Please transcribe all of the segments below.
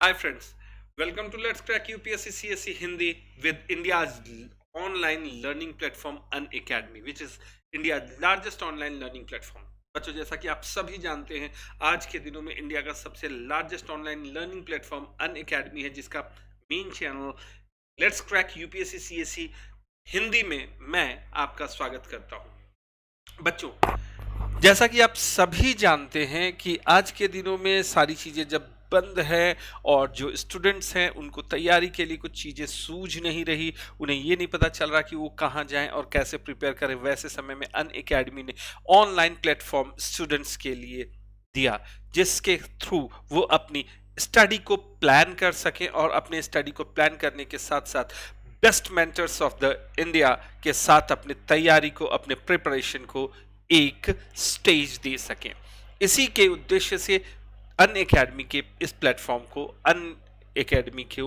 Hi friends, welcome to Let's Crack UPSC CSE Hindi with India's online learning platform Unacademy, which is India's largest online learning platform. बच्चों, जैसा कि आप सभी जानते हैं, आज के दिनों में इंडिया का सबसे largest online learning platform Unacademy है, जिसका main channel let's crack UPSC CSE Hindi में मैं आपका स्वागत करता हूं। बच्चों, जैसा कि आप सभी जानते हैं कि आज के दिनों में सारी चीज़ें जब बंद है और जो स्टूडेंट्स हैं उनको तैयारी के लिए कुछ चीज़ें सूझ नहीं रही, उन्हें ये नहीं पता चल रहा कि वो कहाँ जाएं और कैसे प्रिपेयर करें। वैसे समय में अनअकैडमी ने ऑनलाइन प्लेटफॉर्म स्टूडेंट्स के लिए दिया, जिसके थ्रू वो अपनी स्टडी को प्लान कर सकें और अपने स्टडी को प्लान करने के साथ साथ best mentors of the India के साथ अपने तैयारी को, अपने प्रिपरेशन को एक स्टेज दे सकें। इसी के उद्देश्य से अनअकैडमी के इस प्लेटफॉर्म को अनअकैडमी के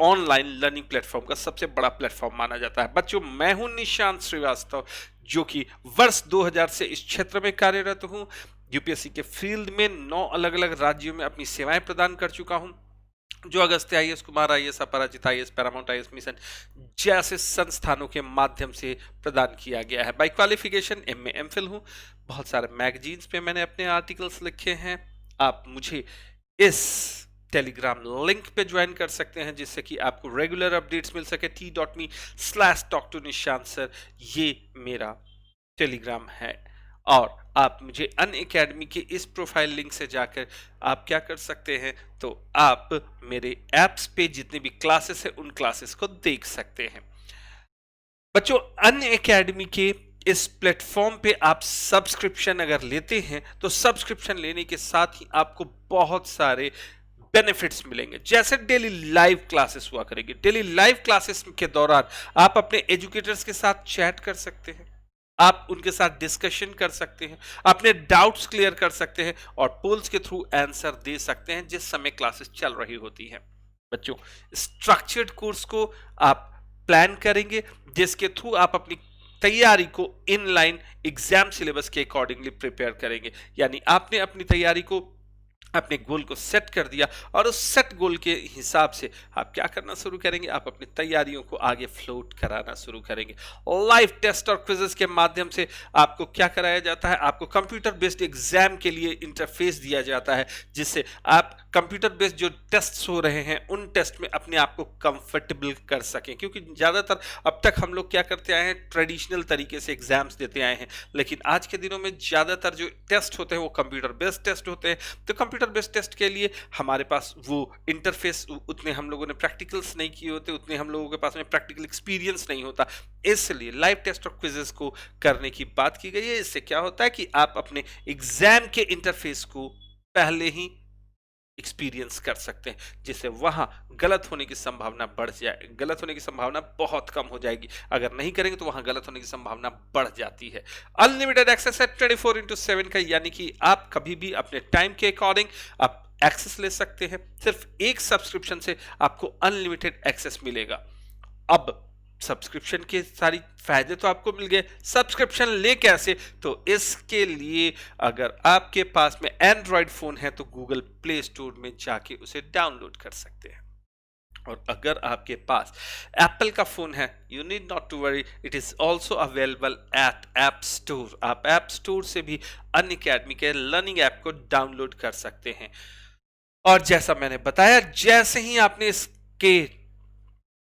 ऑनलाइन लर्निंग प्लेटफॉर्म का सबसे बड़ा प्लेटफॉर्म माना जाता है। बच्चों, मैं हूं निशांत श्रीवास्तव, जो कि वर्ष 2000 से इस क्षेत्र में कार्यरत हूं। यूपीएससी के फील्ड में 9 अलग अलग राज्यों में अपनी सेवाएं प्रदान कर चुका हूं, जो अगस्त्य आईएएस, कुमार आईएएस, अपराजित आईएएस, पैरामाउंट आईएएस मिशन जैसे संस्थानों के माध्यम से प्रदान किया गया है। बाय क्वालिफिकेशन एमए एमफिल हूँ। बहुत सारे मैगजीन्स पे मैंने अपने आर्टिकल्स लिखे हैं। आप मुझे इस टेलीग्राम लिंक पे ज्वाइन कर सकते हैं, जिससे कि आपको रेगुलर अपडेट्स मिल सके। t.me/talk2nishan sir ये मेरा टेलीग्राम है। और आप मुझे अनअकैडमी के इस प्रोफाइल लिंक से जाकर आप क्या कर सकते हैं, तो आप मेरे ऐप्स पे जितने भी क्लासेस हैं उन क्लासेस को देख सकते हैं। बच्चों, अनअकैडमी के इस प्लेटफॉर्म पे आप सब्सक्रिप्शन अगर लेते हैं तो सब्सक्रिप्शन लेने के साथ ही आपको बहुत सारे बेनिफिट्स मिलेंगे। जैसे डेली लाइव क्लासेस हुआ करेगी। डेली लाइव क्लासेस के दौरान आप अपने एजुकेटर्स के साथ चैट कर सकते हैं, आप उनके साथ डिस्कशन कर सकते हैं, अपने डाउट्स क्लियर कर सकते हैं और पोल्स के थ्रू आंसर दे सकते हैं जिस समय क्लासेस चल रही होती हैं। बच्चों, स्ट्रक्चर्ड कोर्स को आप प्लान करेंगे, जिसके थ्रू आप अपनी तैयारी को इनलाइन एग्जाम सिलेबस के अकॉर्डिंगली प्रिपेयर करेंगे। यानी आपने अपनी तैयारी को, अपने गोल को सेट कर दिया और उस सेट गोल के हिसाब से आप क्या करना शुरू करेंगे, आप अपनी तैयारियों को आगे फ्लोट कराना शुरू करेंगे। लाइव टेस्ट और क्विजेस के माध्यम से आपको क्या कराया जाता है, आपको कंप्यूटर बेस्ड एग्जाम के लिए इंटरफेस दिया जाता है, जिससे आप कंप्यूटर बेस्ड जो टेस्ट हो रहे हैं उन टेस्ट में अपने आप को कंफर्टेबल कर सकें। क्योंकि ज़्यादातर अब तक हम लोग क्या करते आए हैं, ट्रेडिशनल तरीके से एग्जाम्स देते आए हैं, लेकिन आज के दिनों में ज़्यादातर जो टेस्ट होते हैं वो कंप्यूटर बेस्ड टेस्ट होते हैं। तो कंप्यूटर बेस्ड टेस्ट के लिए हमारे पास वो इंटरफेस, उतने हम लोगों ने प्रैक्टिकल्स नहीं किए होते, उतने हम लोगों के पास में प्रैक्टिकल एक्सपीरियंस नहीं होता, इसलिए लाइव टेस्ट और क्विजेस को करने की बात की गई है। इससे क्या होता है कि आप अपने एग्जाम के इंटरफेस को पहले ही एक्सपीरियंस कर सकते हैं, जिससे वहां गलत होने की संभावना बढ़ जाए, गलत होने की संभावना बहुत कम हो जाएगी। अगर नहीं करेंगे तो वहां गलत होने की संभावना बढ़ जाती है। अनलिमिटेड एक्सेस है 24/7 का, यानी कि आप कभी भी अपने टाइम के अकॉर्डिंग आप एक्सेस ले सकते हैं। सिर्फ एक सब्सक्रिप्शन से आपको अनलिमिटेड एक्सेस मिलेगा। अब सब्सक्रिप्शन के सारी फायदे तो आपको मिल गए, सब्सक्रिप्शन ले कैसे, तो इसके लिए अगर आपके पास में एंड्रॉयड फोन है तो गूगल प्ले स्टोर में जाके उसे डाउनलोड कर सकते हैं। और अगर आपके पास एप्पल का फोन है, you need not to worry, it is also available at App Store. आप ऐप स्टोर से भी अनअकैडमी के लर्निंग ऐप को डाउनलोड कर सकते हैं। और जैसा मैंने बताया, जैसे ही आपने इसके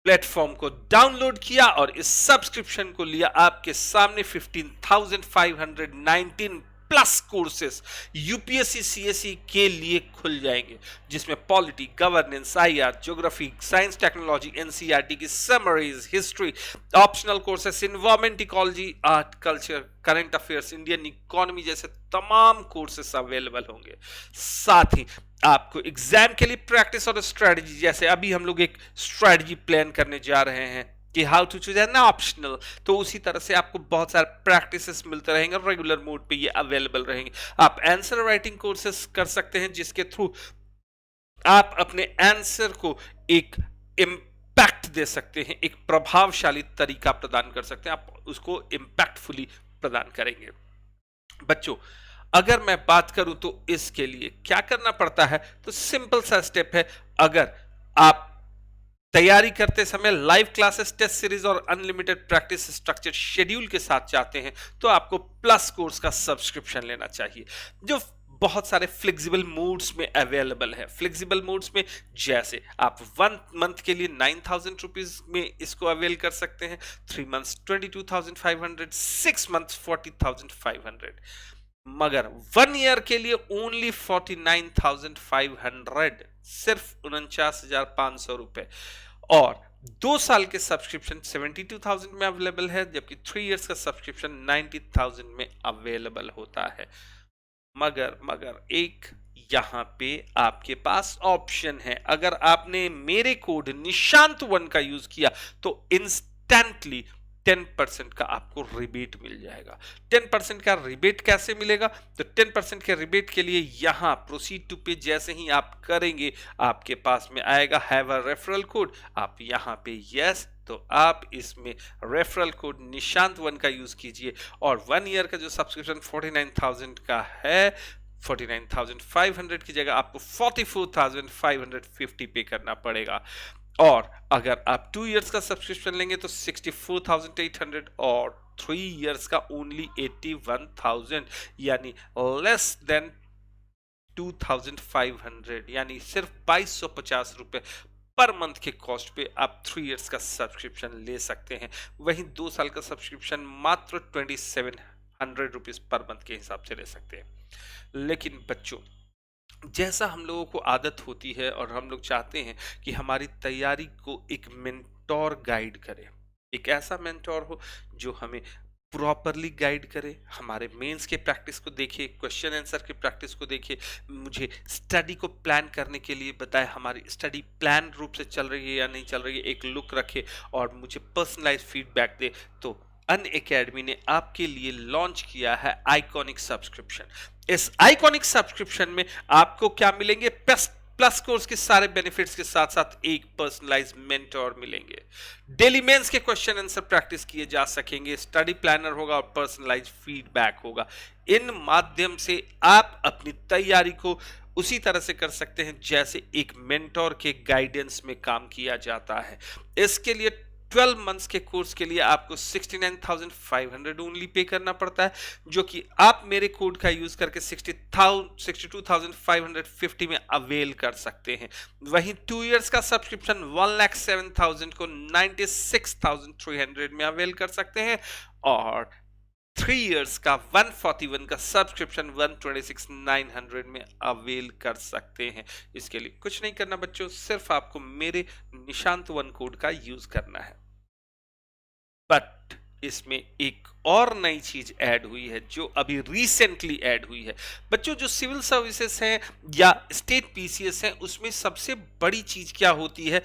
प्लेटफॉर्म को डाउनलोड किया और इस सब्सक्रिप्शन को लिया, आपके सामने 15,519 प्लस कोर्सेस यूपीएससी सीएसई के लिए खुल जाएंगे, जिसमें polity, governance, IR, geography, science, technology, NCERT की summaries, history, optional courses, environment, ecology, art, culture, current affairs, Indian economy जैसे तमाम कोर्सेस अवेलेबल होंगे। साथ ही आपको एग्जाम के लिए प्रैक्टिस और स्ट्रेटजी, जैसे अभी हम लोग एक स्ट्रेटजी प्लान करने जा रहे हैं कि how to choose an optional, तो उसी तरह से आपको बहुत सारे प्रैक्टिसेस मिलते रहेंगे, रेगुलर मोड पे ये अवेलेबल रहेंगे। आप आंसर राइटिंग कोर्सेस कर सकते हैं, जिसके थ्रू आप अपने आंसर को एक इम्पैक्ट दे सकते हैं, एक प्रभावशाली तरीका प्रदान कर सकते हैं, आप उसको इम्पैक्टफुली प्रदान करेंगे। बच्चों, अगर मैं बात करूं तो इसके लिए क्या करना पड़ता है, तो सिंपल सा स्टेप है। अगर आप तैयारी करते समय लाइव क्लासेस, टेस्ट सीरीज और अनलिमिटेड प्रैक्टिस स्ट्रक्चर शेड्यूल के साथ चाहते हैं तो आपको प्लस कोर्स का सब्सक्रिप्शन लेना चाहिए, जो बहुत सारे फ्लेक्सिबल मोड्स में अवेलेबल है। फ्लेक्सिबल मोड्स में जैसे आप 1 मंथ के लिए 9,000 रुपीज में इसको अवेल कर सकते हैं, 3 मंथ्स 22,500, 6 मंथ्स 40,500, मगर 1 ईयर के लिए ओनली 49,500, सिर्फ 49,500 रुपए। और 2 साल के सब्सक्रिप्शन 72,000 में अवेलेबल है, जबकि 3 इयर्स का सब्सक्रिप्शन 90,000 में अवेलेबल होता है। मगर एक यहां पे आपके पास ऑप्शन है। अगर आपने मेरे कोड निशांत1 का यूज किया तो इंस्टेंटली 10% का आपको रिबेट मिल जाएगा। 10% का रिबेट कैसे मिलेगा, तो 10% के रिबेट के लिए यहां प्रोसीड टू पे जैसे ही आप करेंगे आपके पास में आएगा हैव अ रेफरल कोड, आप यहां पे यस, तो आप इसमें रेफरल कोड निशांत1 का यूज कीजिए और 1 ईयर का जो सब्सक्रिप्शन 49,000 का है, 49,500 की जगह आपको 44,550 पे करना पड़ेगा। और अगर आप 2 इयर्स का सब्सक्रिप्शन लेंगे तो 64,800 और 3 इयर्स का ओनली 81,000, यानी लेस देन 2,500, यानी सिर्फ 2,250 रुपए पर मंथ के कॉस्ट पे आप 3 इयर्स का सब्सक्रिप्शन ले सकते हैं। वहीं 2 साल का सब्सक्रिप्शन मात्र 2,700 रुपीज पर मंथ के हिसाब से ले सकते हैं। लेकिन बच्चों, जैसा हम लोगों को आदत होती है और हम लोग चाहते हैं कि हमारी तैयारी को एक मेंटोर गाइड करे, एक ऐसा मेंटोर हो जो हमें प्रॉपरली गाइड करे, हमारे मेंस के प्रैक्टिस को देखे, क्वेश्चन आंसर के प्रैक्टिस को देखे, मुझे स्टडी को प्लान करने के लिए बताए, हमारी स्टडी प्लान रूप से चल रही है या नहीं चल रही है, एक लुक रखे और मुझे पर्सनलाइज फीडबैक दे। तो अनअकैडमी ने आपके लिए लॉन्च किया है आइकॉनिक सब्सक्रिप्शन। इस आइकॉनिक सब्सक्रिप्शन में आपको क्या मिलेंगे, प्लस कोर्स के सारे बेनिफिट्स के साथ साथ एक पर्सनलाइज मेंटोर मिलेंगे, डेली मेंस के क्वेश्चन आंसर प्रैक्टिस किए जा सकेंगे, स्टडी प्लानर होगा और पर्सनलाइज फीडबैक होगा। इन माध्यम से आप अपनी तैयारी को उसी तरह से कर सकते हैं जैसे एक मेंटोर के गाइडेंस में काम किया जाता है। इसके लिए 12 मंथ्स के कोर्स के लिए आपको 69,500 ओनली पे करना पड़ता है, जो कि आप मेरे कोड का यूज करके 62,550 में अवेल कर सकते हैं। वहीं 2 इयर्स का सब्सक्रिप्शन 1,07,000 को 96,300 में अवेल कर सकते हैं और 3 इयर्स का 141 का सब्सक्रिप्शन 126,900 में अवेल कर सकते हैं। इसके लिए कुछ नहीं करना बच्चों, सिर्फ आपको मेरे निशांत1 कोड का यूज करना है। बट इसमें एक और नई चीज ऐड हुई है जो अभी रिसेंटली ऐड हुई है। बच्चों, जो सिविल सर्विसेज हैं या स्टेट पीसीएस हैं, उसमें सबसे बड़ी चीज क्या होती है,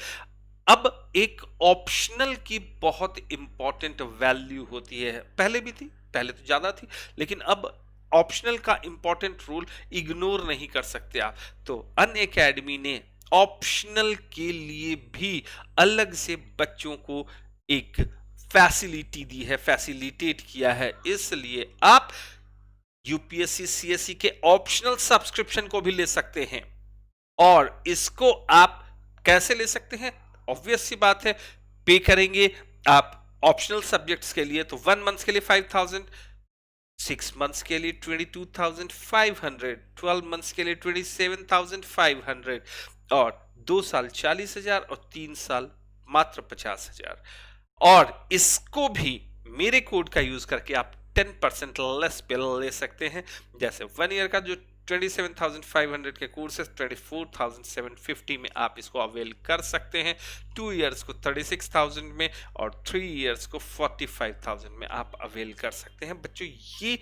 अब एक ऑप्शनल की बहुत इंपॉर्टेंट वैल्यू होती है। पहले भी थी, पहले तो ज्यादा थी, लेकिन अब ऑप्शनल का इंपॉर्टेंट रोल इग्नोर नहीं कर सकते आप। तो अनअकैडमी ने ऑप्शनल के लिए भी अलग से बच्चों को एक फैसिलिटी दी है, फैसिलिटेट किया है। इसलिए आप यूपीएससी सीएससी के ऑप्शनल सब्सक्रिप्शन को भी ले सकते हैं। और इसको आप कैसे ले सकते हैं, ऑब्वियस सी बात है, पे करेंगे आप ऑप्शनल सब्जेक्ट्स के लिए तो 1 मंथ के लिए 5,000, 6 मंथ्स के लिए 22,500, 12 मंथ्स के लिए 27,500 और 2 साल 40,000 और 3 साल मात्र 50,000। और इसको भी मेरे कोड का यूज करके आप 10% लेस पे ले सकते हैं। जैसे 1 ईयर का जो 27,500 के कोर्स है 24,750 में आप इसको अवेल कर सकते हैं, 2 इयर्स को 36,000 में और 3 इयर्स को 45,000 में आप अवेल कर सकते हैं। बच्चों, ये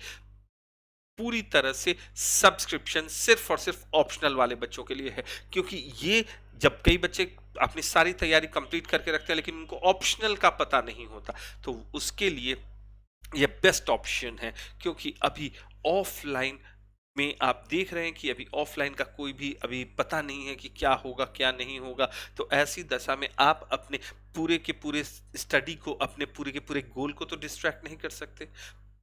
पूरी तरह से सब्सक्रिप्शन सिर्फ और सिर्फ ऑप्शनल वाले बच्चों के लिए है, क्योंकि ये जब कई बच्चे अपनी सारी तैयारी कंप्लीट करके रखते हैं लेकिन उनको ऑप्शनल का पता नहीं होता, तो उसके लिए ये बेस्ट ऑप्शन है। क्योंकि अभी ऑफलाइन में आप देख रहे हैं कि अभी ऑफलाइन का कोई भी अभी पता नहीं है कि क्या होगा क्या नहीं होगा, तो ऐसी दशा में आप अपने पूरे के पूरे स्टडी को, अपने पूरे के पूरे गोल को तो डिस्ट्रैक्ट नहीं कर सकते।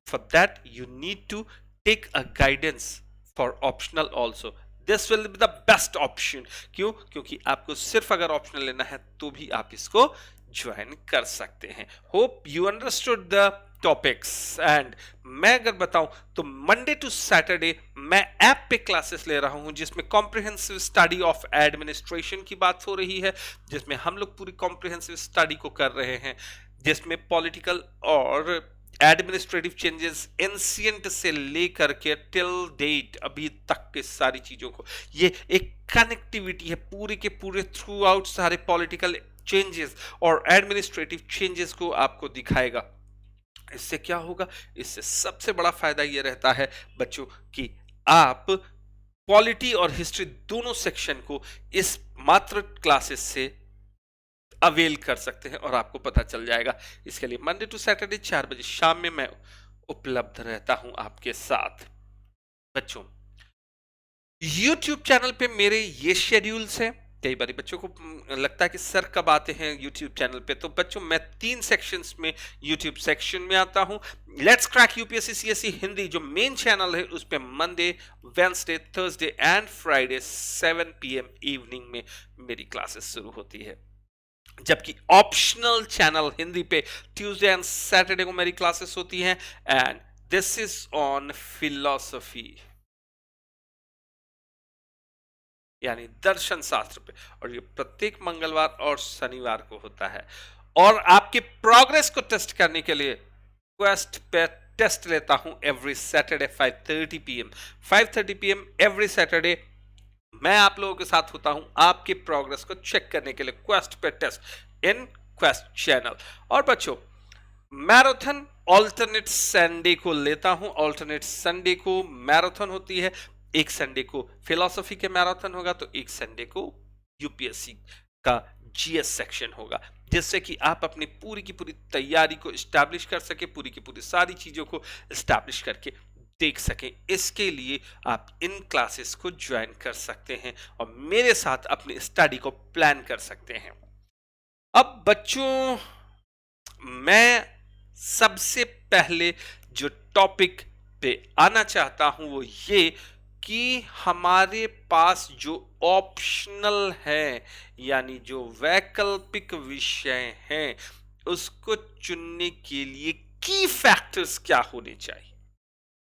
For that you need to take a guidance for optional also this will be the best option. क्यों? क्योंकि आपको सिर्फ अगर ऑप्शनल लेना है तो भी आप इसको ज्वाइन कर सकते हैं। Hope you understood the topics. And मैं अगर बताऊं तो मंडे टू सैटरडे मैं ऐप पे क्लासेस ले रहा हूं जिसमें कॉम्प्रिहेंसिव स्टडी ऑफ एडमिनिस्ट्रेशन की बात हो रही है, जिसमें हम लोग पूरी कॉम्प्रिहेंसिव स्टडी को कर रहे हैं, जिसमें पॉलिटिकल और एडमिनिस्ट्रेटिव चेंजेस एंशिएंट से लेकर के टिल डेट अभी तक के सारी चीजों को, ये एक कनेक्टिविटी है पूरे के पूरे थ्रू आउट सारे पॉलिटिकल चेंजेस और एडमिनिस्ट्रेटिव चेंजेस को आपको दिखाएगा। इससे क्या होगा? इससे सबसे बड़ा फायदा यह रहता है बच्चों कि आप पॉलिटी और हिस्ट्री दोनों सेक्शन को इस मात्र क्लासेस से अवेल कर सकते हैं और आपको पता चल जाएगा। इसके लिए मंडे टू सैटरडे 4 बजे शाम में मैं उपलब्ध रहता हूं आपके साथ। बच्चों, YouTube चैनल पे मेरे ये शेड्यूल्स हैं। कई बार बच्चों को लगता है कि सर कब आते हैं YouTube चैनल पे, तो बच्चों मैं 3 सेक्शंस में YouTube सेक्शन में आता हूं। Let's crack UPSC CSE Hindi जो मेन चैनल है उस पे Monday, Wednesday, Thursday and Friday 7 PM evening में मेरी क्लासेस शुरू होती है। जबकि ऑप्शनल चैनल हिंदी पे ट्यूसडे एंड सैटरडे को मेरी क्लासेस होती हैं and this is on philosophy यानी दर्शन शास्त्र पे, और ये प्रत्येक मंगलवार और शनिवार को होता है। और आपके प्रोग्रेस को टेस्ट करने के लिए क्वेस्ट पे टेस्ट लेता हूं every Saturday 5:30 PM 5:30 PM every Saturday मैं आप लोगों के साथ होता हूं आपके प्रोग्रेस को चेक करने के लिए क्वेस्ट पे टेस्ट इन क्वेस्ट चैनल। और बच्चों मैराथन ऑल्टरनेट संडे को लेता हूं। ऑल्टरनेट संडे को मैराथन होती है, एक संडे को फिलॉसफी के मैराथन होगा तो एक संडे को यूपीएससी का जीएस सेक्शन होगा, जिससे कि आप अपनी पूरी की पूरी तैयारी को एस्टैब्लिश कर सके, पूरी की पूरी सारी चीजों को एस्टैब्लिश करके देख सकें। इसके लिए आप इन क्लासेस को ज्वाइन कर सकते हैं और मेरे साथ अपनी स्टडी को प्लान कर सकते हैं। अब बच्चों मैं सबसे पहले जो टॉपिक पे आना चाहता हूं वो ये कि हमारे पास जो ऑप्शनल है यानी जो वैकल्पिक विषय हैं उसको चुनने के लिए की फैक्टर्स क्या होने चाहिए।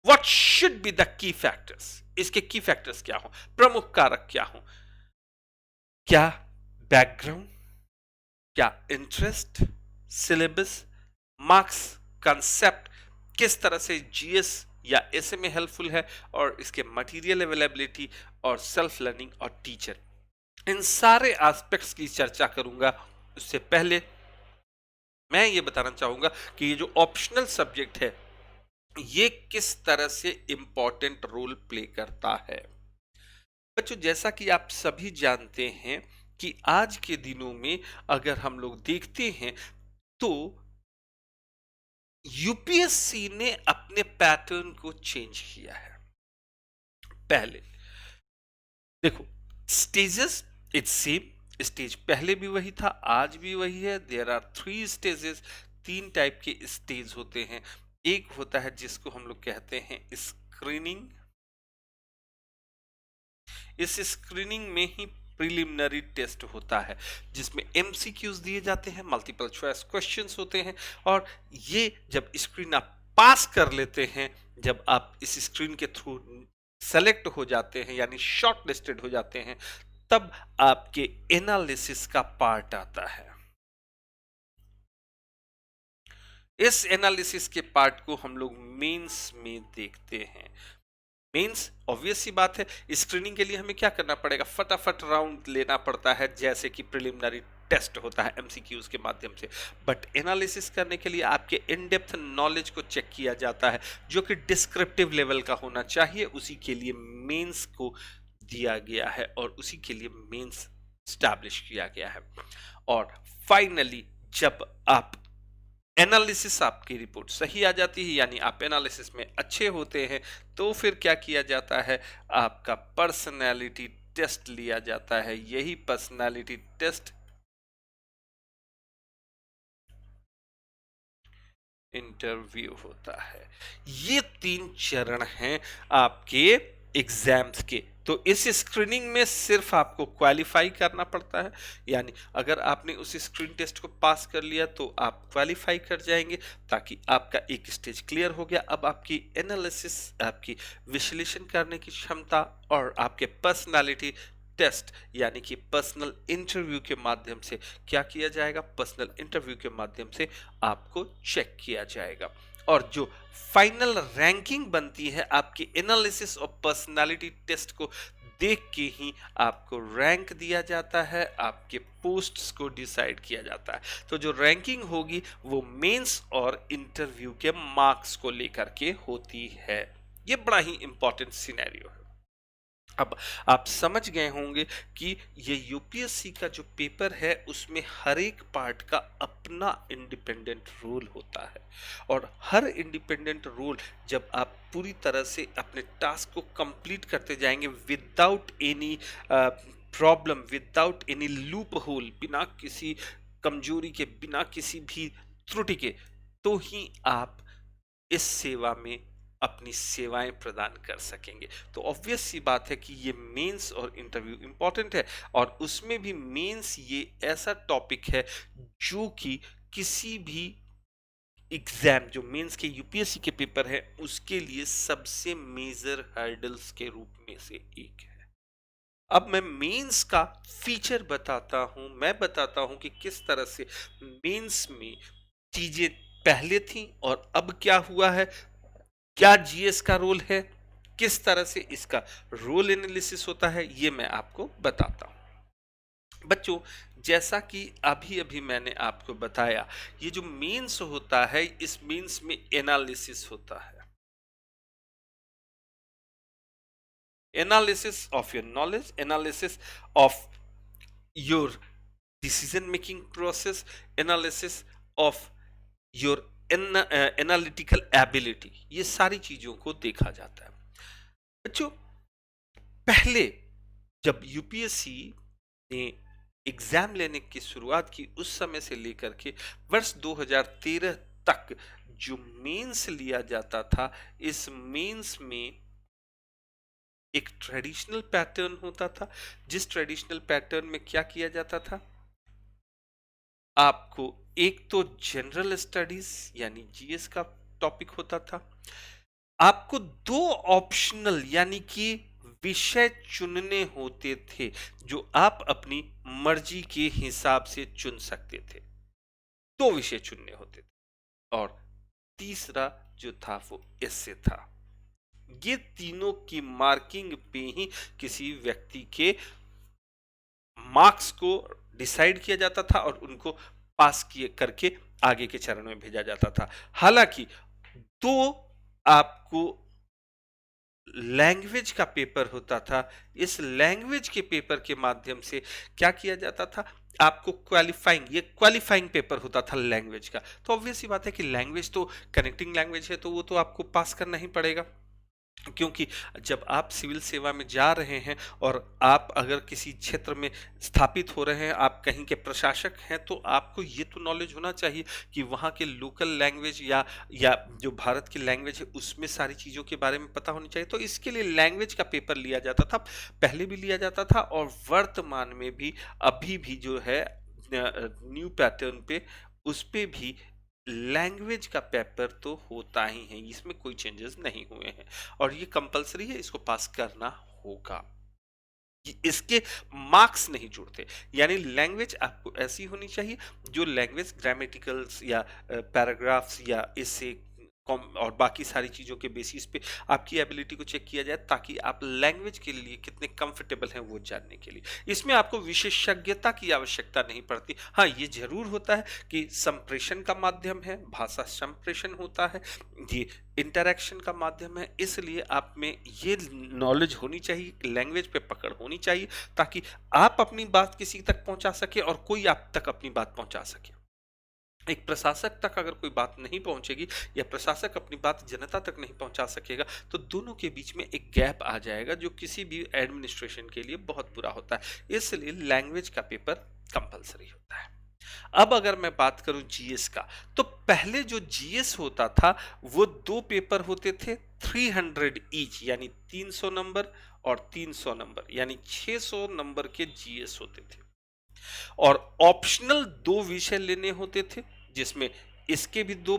What should be the key factors? इसके की फैक्टर्स क्या हो, प्रमुख कारक क्या हो? क्या बैकग्राउंड, क्या इंटरेस्ट, सिलेबस, मार्क्स, कंसेप्ट, किस तरह से जीएस या एसए में हेल्पफुल है, और इसके मटेरियल अवेलेबिलिटी और सेल्फ लर्निंग और टीचर, इन सारे एस्पेक्ट्स की चर्चा करूंगा। उससे पहले मैं ये बताना चाहूंगा कि ये जो ऑप्शनल सब्जेक्ट है ये किस तरह से इंपॉर्टेंट रोल प्ले करता है। बच्चों जैसा कि आप सभी जानते हैं कि आज के दिनों में अगर हम लोग देखते हैं तो यूपीएससी ने अपने पैटर्न को चेंज किया है। पहले देखो स्टेजेस इट्स सेम, स्टेज पहले भी वही था आज भी वही है। देयर आर 3 स्टेजेस, 3 टाइप के स्टेज होते हैं। एक होता है जिसको हम लोग कहते हैं स्क्रीनिंग। इस स्क्रीनिंग में ही प्रिलिमिनरी टेस्ट होता है जिसमें एमसीक्यूज दिए जाते हैं, मल्टीपल चॉइस क्वेश्चंस होते हैं, और ये जब स्क्रीन आप पास कर लेते हैं, जब आप इस स्क्रीन के थ्रू सेलेक्ट हो जाते हैं यानी शॉर्ट लिस्टेड हो जाते हैं, तब आपके एनालिसिस का पार्ट आता है। इस एनालिसिस के पार्ट को हम लोग मेंस में देखते हैं। मेंस ऑब्वियस सी बात है, स्क्रीनिंग के लिए हमें क्या करना पड़ेगा, फटाफट राउंड लेना पड़ता है जैसे कि प्रिलिमिनरी टेस्ट होता है एमसीक्यूज के माध्यम से। बट एनालिसिस करने के लिए आपके इन डेप्थ नॉलेज को चेक किया जाता है जो कि डिस्क्रिप्टिव लेवल का होना चाहिए। उसी के लिए मेंस को दिया गया है और उसी के लिए मेंस स्टैब्लिश किया गया है। और फाइनली जब आप एनालिसिस आपकी रिपोर्ट सही आ जाती है यानी आप एनालिसिस में अच्छे होते हैं, तो फिर क्या किया जाता है, आपका पर्सनैलिटी टेस्ट लिया जाता है। यही पर्सनैलिटी टेस्ट इंटरव्यू होता है। ये 3 चरण हैं आपके एग्जाम्स के। तो इस स्क्रीनिंग में सिर्फ आपको क्वालिफाई करना पड़ता है, यानी अगर आपने उस स्क्रीन टेस्ट को पास कर लिया तो आप क्वालिफाई कर जाएंगे, ताकि आपका एक स्टेज क्लियर हो गया। अब आपकी एनालिसिस, आपकी विश्लेषण करने की क्षमता और आपके पर्सनालिटी टेस्ट यानी कि पर्सनल इंटरव्यू के माध्यम से क्या किया जाएगा, पर्सनल इंटरव्यू के माध्यम से आपको चेक किया जाएगा। और जो फाइनल रैंकिंग बनती है आपकी एनालिसिस और पर्सनालिटी टेस्ट को देख के ही आपको रैंक दिया जाता है, आपके पोस्ट्स को डिसाइड किया जाता है। तो जो रैंकिंग होगी वो मेंस और इंटरव्यू के मार्क्स को लेकर के होती है। ये बड़ा ही इंपॉर्टेंट सिनेरियो है। अब आप समझ गए होंगे कि ये यूपीएससी का जो पेपर है उसमें हर एक पार्ट का अपना इंडिपेंडेंट रूल होता है, और हर इंडिपेंडेंट रूल जब आप पूरी तरह से अपने टास्क को कंप्लीट करते जाएंगे without any problem, without any loop hole, बिना किसी कमजोरी के, बिना किसी भी त्रुटि के, तो ही आप इस सेवा में अपनी सेवाएं प्रदान कर सकेंगे। तो ऑब्वियस सी बात है कि ये मेंस और इंटरव्यू इंपॉर्टेंट है, और उसमें भी मेंस ये ऐसा टॉपिक है जो कि किसी भी एग्जाम, जो मेंस के यूपीएससी के पेपर है उसके लिए सबसे मेजर हर्डल्स के रूप में से एक है। अब मैं मेंस का फीचर बताता हूं, मैं बताता हूं कि किस तरह से मेंस में चीजें पहले थी और अब क्या हुआ है, क्या जीएस का रोल है, किस तरह से इसका रोल एनालिसिस होता है, ये मैं आपको बताता हूं। बच्चों, जैसा कि अभी अभी मैंने आपको बताया, ये जो मेंस होता है इस मेंस में एनालिसिस होता है, analysis of your knowledge, analysis of your decision making process, analysis of your analytical ability, ये सारी चीजों को देखा जाता है। बच्चों, पहले जब यूपीएससी ने एग्जाम लेने की शुरुआत की उस समय से लेकर के वर्ष 2013 तक जो मेंस लिया जाता था, इस मेंस में एक ट्रेडिशनल पैटर्न होता था, जिस ट्रेडिशनल पैटर्न में क्या किया जाता था, आपको एक तो जनरल स्टडीज यानी जीएस का टॉपिक होता था, आपको दो ऑप्शनल यानी कि विषय चुनने होते थे जो आप अपनी मर्जी के हिसाब से चुन सकते थे, दो विषय चुनने होते थे, और तीसरा जो था वो एसे था। ये तीनों की मार्किंग पे ही किसी व्यक्ति के मार्क्स को डिसाइड किया जाता था और उनको पास किए करके आगे के चरण में भेजा जाता था। हालांकि तो आपको लैंग्वेज का पेपर होता था, इस लैंग्वेज के पेपर के माध्यम से क्या किया जाता था, आपको क्वालिफाइंग, ये क्वालिफाइंग पेपर होता था लैंग्वेज का। तो ऑब्वियस सी बात है कि लैंग्वेज तो कनेक्टिंग लैंग्वेज है, तो वो तो आपको पास करना ही पड़ेगा, क्योंकि जब आप सिविल सेवा में जा रहे हैं और आप अगर किसी क्षेत्र में स्थापित हो रहे हैं, आप कहीं के प्रशासक हैं, तो आपको ये तो नॉलेज होना चाहिए कि वहाँ के लोकल लैंग्वेज या जो भारत की लैंग्वेज है उसमें सारी चीज़ों के बारे में पता होनी चाहिए। तो इसके लिए लैंग्वेज का पेपर लिया जाता था, पहले भी लिया जाता था और वर्तमान में भी अभी भी जो है न्यू पैटर्न पे उस पे भी लैंग्वेज का पेपर तो होता ही है, इसमें कोई चेंजेस नहीं हुए हैं और ये कंपलसरी है, इसको पास करना होगा, इसके मार्क्स नहीं जुड़ते। यानी लैंग्वेज आपको ऐसी होनी चाहिए जो लैंग्वेज ग्रामेटिकल्स या पैराग्राफ्स या इससे और बाकी सारी चीज़ों के बेसिस पे आपकी एबिलिटी को चेक किया जाए, ताकि आप लैंग्वेज के लिए कितने कंफर्टेबल हैं वो जानने के लिए। इसमें आपको विशेषज्ञता की आवश्यकता नहीं पड़ती। हाँ, ये जरूर होता है कि संप्रेषण का माध्यम है, भाषा संप्रेषण होता है, ये इंटरेक्शन का माध्यम है, इसलिए आप में ये नॉलेज होनी चाहिए, लैंग्वेज पे पकड़ होनी चाहिए, ताकि आप अपनी बात किसी तक पहुंचा सके और कोई आप तक अपनी बात पहुंचा सके। एक प्रशासक तक अगर कोई बात नहीं पहुंचेगी या प्रशासक अपनी बात जनता तक नहीं पहुंचा सकेगा, तो दोनों के बीच में एक गैप आ जाएगा जो किसी भी एडमिनिस्ट्रेशन के लिए बहुत बुरा होता है। इसलिए लैंग्वेज का पेपर कंपलसरी होता है। अब अगर मैं बात करूं जीएस का, तो पहले जो जीएस होता था वो 2 पेपर होते थे, 300 ईच यानी 300 नंबर, और 300 नंबर यानी 600 नंबर के जीएस होते थे। और ऑप्शनल 2 विषय लेने होते थे, जिसमें इसके भी 2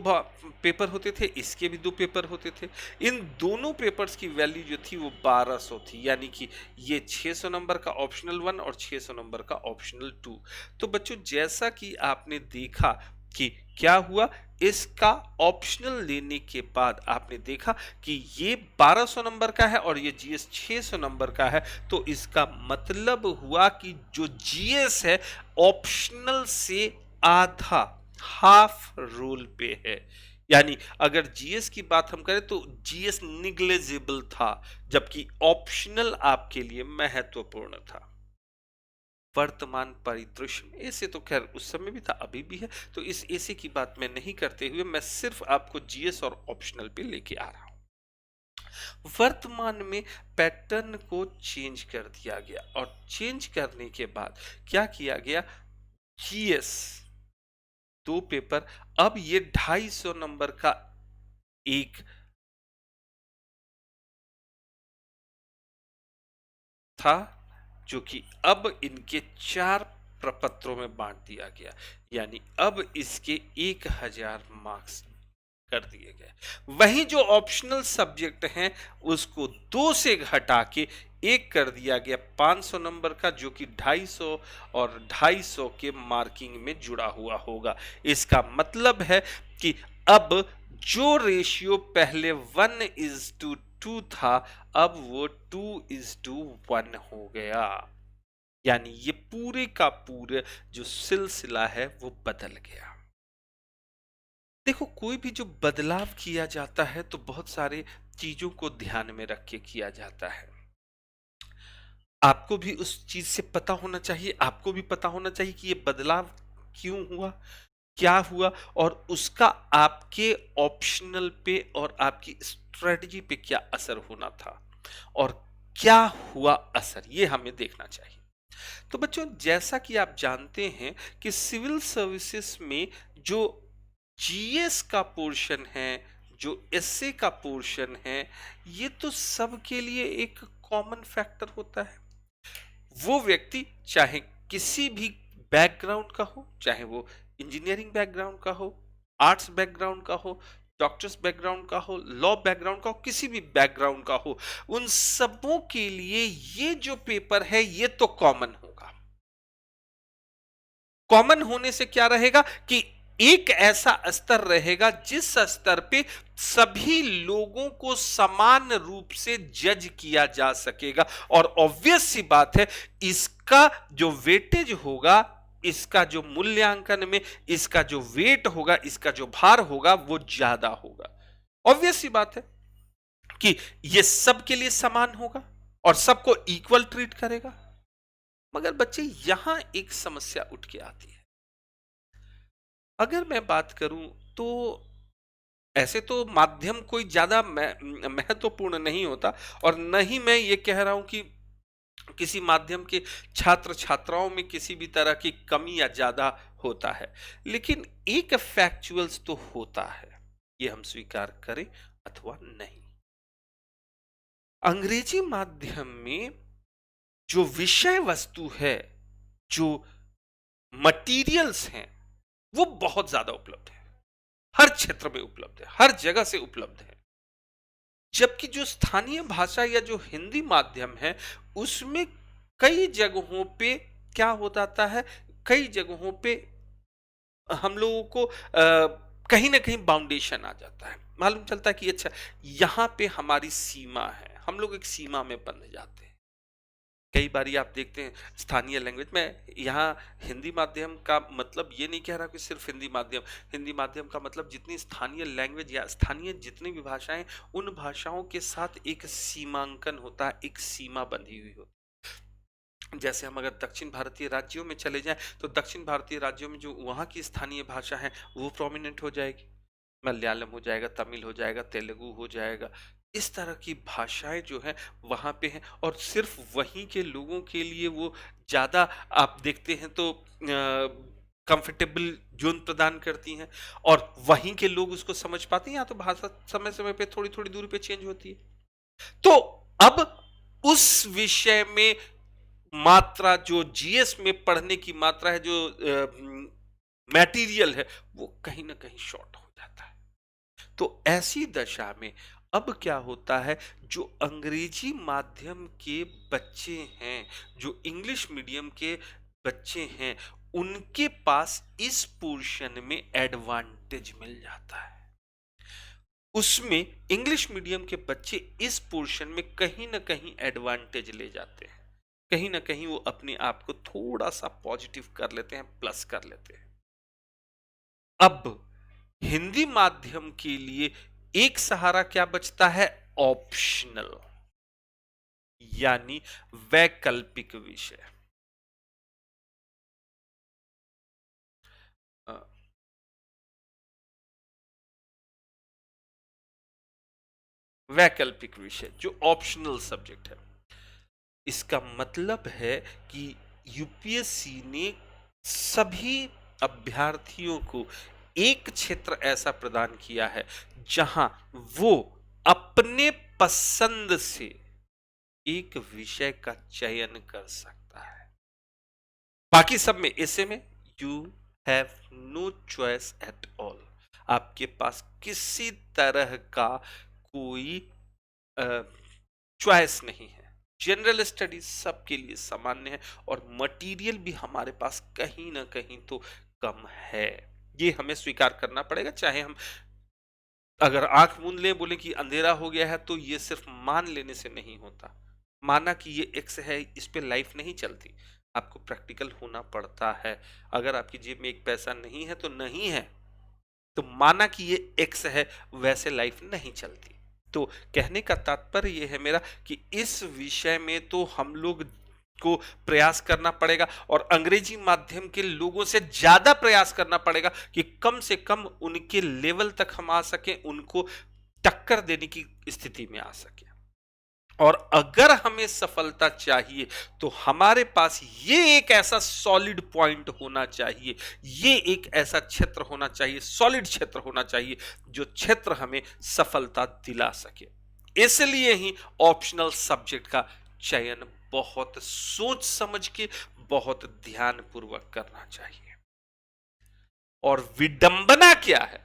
पेपर होते थे, इसके भी 2 पेपर होते थे। इन दोनों पेपर्स की वैल्यू जो थी वो 1200 थी, यानी कि ये 600 नंबर का ऑप्शनल 1 और 600 नंबर का ऑप्शनल 2। तो बच्चों, जैसा कि आपने देखा कि क्या हुआ, इसका ऑप्शनल लेने के बाद आपने देखा कि ये 1200 नंबर का है और ये जीएस 600 नंबर का है। तो इसका मतलब हुआ कि जो जीएस है ऑप्शनल से आधा, हाफ रोल पे है। यानी अगर जीएस की बात हम करें तो जीएस निग्लेजिबल था, जबकि ऑप्शनल आपके लिए महत्वपूर्ण था। वर्तमान परिदृश्य में ऐसे तो खैर उस समय भी था, अभी भी है, तो इस ऐसे की बात मैं नहीं करते हुए मैं सिर्फ आपको जीएस और ऑप्शनल पे लेके आ रहा हूं। वर्तमान में पैटर्न को चेंज कर दिया गया, और चेंज करने के बाद क्या किया गया, जीएस 2 पेपर, अब ये 250 नंबर का एक था, जो कि अब इनके 4 प्रपत्रों में बांट दिया गया। यानी अब इसके 1000 मार्क्स कर दिए गए। वहीं जो ऑप्शनल सब्जेक्ट हैं उसको 2 से घटा के 1 कर दिया गया 500 नंबर का, जो कि 250 और 250 के मार्किंग में जुड़ा हुआ होगा। इसका मतलब है कि अब जो रेशियो पहले 1:2 था, अब वो 2:1 हो गया। यानी ये पूरे का पूरे जो सिलसिला है वो बदल गया। देखो, कोई भी जो बदलाव किया जाता है तो बहुत सारे चीजों को ध्यान में रख के किया जाता है। आपको भी उस चीज से पता होना चाहिए, आपको भी पता होना चाहिए कि ये बदलाव क्यों हुआ, क्या हुआ, और उसका आपके ऑप्शनल पे और आपकी स्ट्रेटजी पे क्या असर होना था, और क्या हुआ असर, ये हमें देखना चाहिए। तो बच्चों, जैसा कि आप जानते हैं कि सिविल सर्विसेज में जो जीएस का पोर्शन है, जो एसए का पोर्शन है, ये तो सबके लिए एक कॉमन फैक्टर होता है। वो व्यक्ति चाहे किसी भी बैकग्राउंड का हो, चाहे वो इंजीनियरिंग बैकग्राउंड का हो, आर्ट्स बैकग्राउंड का हो, डॉक्टर्स बैकग्राउंड का हो, लॉ बैकग्राउंड का हो, किसी भी बैकग्राउंड का हो, उन सबों के लिए ये जो पेपर है ये तो कॉमन होगा। कॉमन होने से क्या रहेगा कि एक ऐसा स्तर रहेगा जिस स्तर पे सभी लोगों को समान रूप से जज किया जा सकेगा, और ऑब्वियस सी बात है, इसका जो वेटेज होगा, इसका जो मूल्यांकन में इसका जो वेट होगा, इसका जो भार होगा, वो ज्यादा होगा। ऑब्वियस सी बात है कि ये सबके लिए समान होगा और सबको इक्वल ट्रीट करेगा। मगर बच्चे, यहां एक समस्या उठ के आती है। अगर मैं बात करूं तो ऐसे तो माध्यम कोई ज्यादा महत्वपूर्ण नहीं होता, और न ही मैं ये कह रहा हूं कि किसी माध्यम के छात्र छात्राओं में किसी भी तरह की कमी या ज्यादा होता है। लेकिन एक फैक्चुअल्स तो होता है, ये हम स्वीकार करें अथवा नहीं। अंग्रेजी माध्यम में जो विषय वस्तु है, जो मटेरियल्स हैं, वो बहुत ज्यादा उपलब्ध है, हर क्षेत्र में उपलब्ध है, हर जगह से उपलब्ध है। जबकि जो स्थानीय भाषा या जो हिंदी माध्यम है, उसमें कई जगहों पे क्या हो जाता है, कई जगहों पे हम लोगों को कहीं ना कहीं बाउंडेशन आ जाता है, मालूम चलता है कि अच्छा, यहाँ पे हमारी सीमा है, हम लोग एक सीमा में बंध जाते हैं। कई बारी आप देखते हैं स्थानीय लैंग्वेज में, यहाँ हिंदी माध्यम का मतलब ये नहीं कह रहा कि सिर्फ हिंदी माध्यम, हिंदी माध्यम का मतलब जितनी स्थानीय लैंग्वेज या स्थानीय जितनी भी भाषाएं, उन भाषाओं के साथ एक सीमांकन होता है, एक सीमा बंधी हुई होती है। जैसे हम अगर दक्षिण भारतीय राज्यों में चले जाएं, तो दक्षिण भारतीय राज्यों में जो वहाँ की स्थानीय भाषा है वो प्रोमिनेंट हो जाएगी, मलयालम हो जाएगा, तमिल हो जाएगा, तेलुगु हो जाएगा। इस तरह की भाषाएं जो है वहां पे हैं, और सिर्फ वहीं के लोगों के लिए वो ज्यादा, आप देखते हैं तो कंफर्टेबल जोन प्रदान करती हैं और वहीं के लोग उसको समझ पाते हैं, या तो भाषा समय समय पे थोड़ी थोड़ी दूरी पे चेंज होती है। तो अब उस विषय में मात्रा, जो जीएस में पढ़ने की मात्रा है, जो मटेरियल है, वो कहीं ना कहीं शॉर्ट हो जाता है। तो ऐसी दशा में अब क्या होता है, जो अंग्रेजी माध्यम के बच्चे हैं, जो इंग्लिश मीडियम के बच्चे हैं, उनके पास इस पोर्शन में एडवांटेज मिल जाता है। उसमें इंग्लिश मीडियम के बच्चे इस पोर्शन में कहीं ना कहीं एडवांटेज ले जाते हैं, कहीं ना कहीं वो अपने आप को थोड़ा सा पॉजिटिव कर लेते हैं, प्लस कर लेते हैं। अब हिंदी माध्यम के लिए एक सहारा क्या बचता है, ऑप्शनल, यानी वैकल्पिक विषय। अ, वैकल्पिक विषय जो ऑप्शनल सब्जेक्ट है, इसका मतलब है कि यूपीएससी ने सभी अभ्यर्थियों को एक क्षेत्र ऐसा प्रदान किया है जहां वो अपने पसंद से एक विषय का चयन कर सकता है। बाकी सब में, ऐसे में you have no choice at all. आपके पास किसी तरह का कोई चॉइस नहीं है। जनरल स्टडीज सबके लिए सामान्य है और मटेरियल भी हमारे पास कहीं ना कहीं तो कम है, ये हमें स्वीकार करना पड़ेगा। चाहे हम अगर आंख मूंद लें, बोले कि अंधेरा हो गया है, तो ये सिर्फ मान लेने से नहीं होता। माना कि ये एक्स है, इस पे लाइफ नहीं चलती, आपको प्रैक्टिकल होना पड़ता है। अगर आपकी जेब में एक पैसा नहीं है तो नहीं है, तो माना कि ये एक्स है, वैसे लाइफ नहीं चलती। तो कहने का तात्पर्य यह है मेरा कि इस विषय में तो हम लोग को प्रयास करना पड़ेगा और अंग्रेजी माध्यम के लोगों से ज्यादा प्रयास करना पड़ेगा कि कम से कम उनके लेवल तक हम आ सके, उनको टक्कर देने की स्थिति में आ सके। और अगर हमें सफलता चाहिए तो हमारे पास ये एक ऐसा सॉलिड पॉइंट होना चाहिए, ये एक ऐसा क्षेत्र होना चाहिए, सॉलिड क्षेत्र होना चाहिए, जो क्षेत्र हमें सफलता दिला सके। इसलिए ही ऑप्शनल सब्जेक्ट का चयन बहुत सोच समझ के, बहुत ध्यानपूर्वक करना चाहिए। और विडंबना क्या है,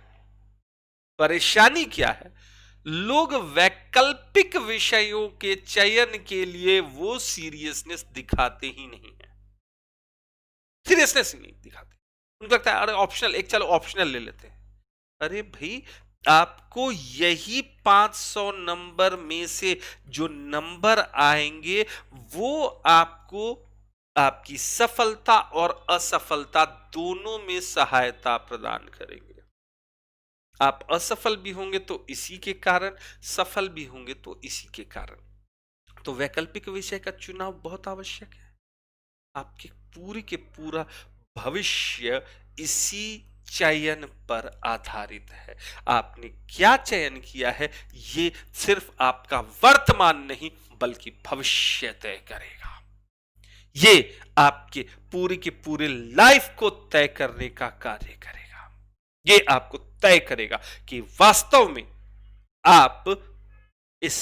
परेशानी क्या है, लोग वैकल्पिक विषयों के चयन के लिए वो सीरियसनेस दिखाते ही नहीं है, सीरियसनेस ही नहीं दिखाते। उनको लगता है अरे ऑप्शनल, एक चलो ऑप्शनल ले लेते हैं। अरे भाई, आपको यही 500 नंबर में से जो नंबर आएंगे, वो आपको आपकी सफलता और असफलता दोनों में सहायता प्रदान करेंगे। आप असफल भी होंगे तो इसी के कारण, सफल भी होंगे तो इसी के कारण। तो वैकल्पिक विषय का चुनाव बहुत आवश्यक है। आपके पूरी के पूरा भविष्य इसी चयन पर आधारित है। आपने क्या चयन किया है, ये सिर्फ आपका वर्तमान नहीं बल्कि भविष्य तय करेगा। ये आपके पूरी के पूरे लाइफ को तय करने का कार्य करेगा। ये आपको तय करेगा कि वास्तव में आप इस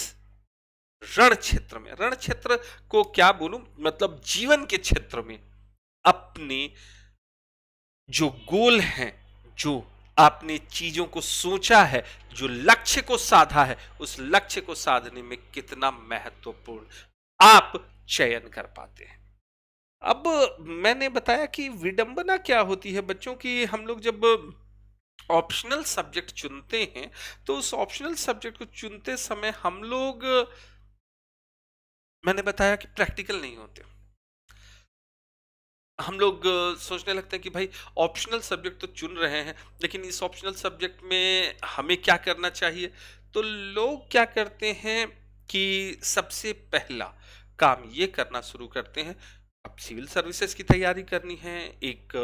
रण क्षेत्र में, रण क्षेत्र को क्या बोलूं, मतलब जीवन के क्षेत्र में अपने जो गोल हैं, जो आपने चीजों को सोचा है, जो लक्ष्य को साधा है, उस लक्ष्य को साधने में कितना महत्वपूर्ण आप चयन कर पाते हैं। अब मैंने बताया कि विडंबना क्या होती है बच्चों की, हम लोग जब ऑप्शनल सब्जेक्ट चुनते हैं तो उस ऑप्शनल सब्जेक्ट को चुनते समय हम लोग, मैंने बताया कि प्रैक्टिकल नहीं होते। हम लोग सोचने लगते हैं कि भाई ऑप्शनल सब्जेक्ट तो चुन रहे हैं, लेकिन इस ऑप्शनल सब्जेक्ट में हमें क्या करना चाहिए। तो लोग क्या करते हैं कि सबसे पहला काम ये करना शुरू करते हैं, अब सिविल सर्विसेज की तैयारी करनी है, एक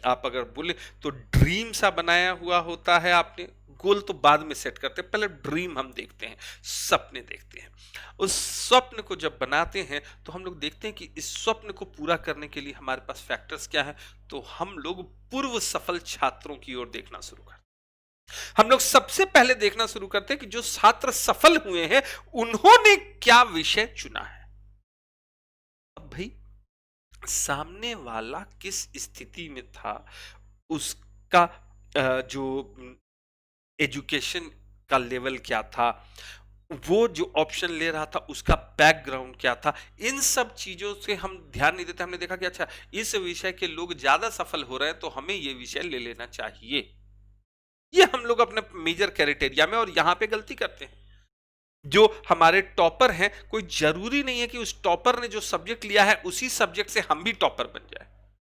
आप अगर बोले तो ड्रीम सा बनाया हुआ होता है आपने, गोल तो बाद में सेट करते हैं, पहले ड्रीम हम देखते हैं, सपने देखते हैं। उस स्वप्न को जब बनाते हैं तो हम लोग देखते हैं कि इस स्वप्न को पूरा करने के लिए हमारे पास फैक्टर्स क्या है। तो हम लोग पूर्व सफल छात्रों की ओर देखना शुरू करते हैं। हम लोग सबसे पहले देखना शुरू करते हैं कि जो छात्र सफल हुए हैं उन्होंने क्या विषय चुना है। अब भाई सामने वाला किस स्थिति में था, उसका जो एजुकेशन का लेवल क्या था, वो जो ऑप्शन ले रहा था उसका बैकग्राउंड क्या था, इन सब चीजों से हम ध्यान नहीं देते। हमने देखा कि अच्छा इस विषय के लोग ज्यादा सफल हो रहे हैं तो हमें ये विषय ले लेना चाहिए। ये हम लोग अपने मेजर क्राइटेरिया में और यहां पे गलती करते हैं। जो हमारे टॉपर हैं, कोई जरूरी नहीं है कि उस टॉपर ने जो सब्जेक्ट लिया है उसी सब्जेक्ट से हम भी टॉपर बन जाए।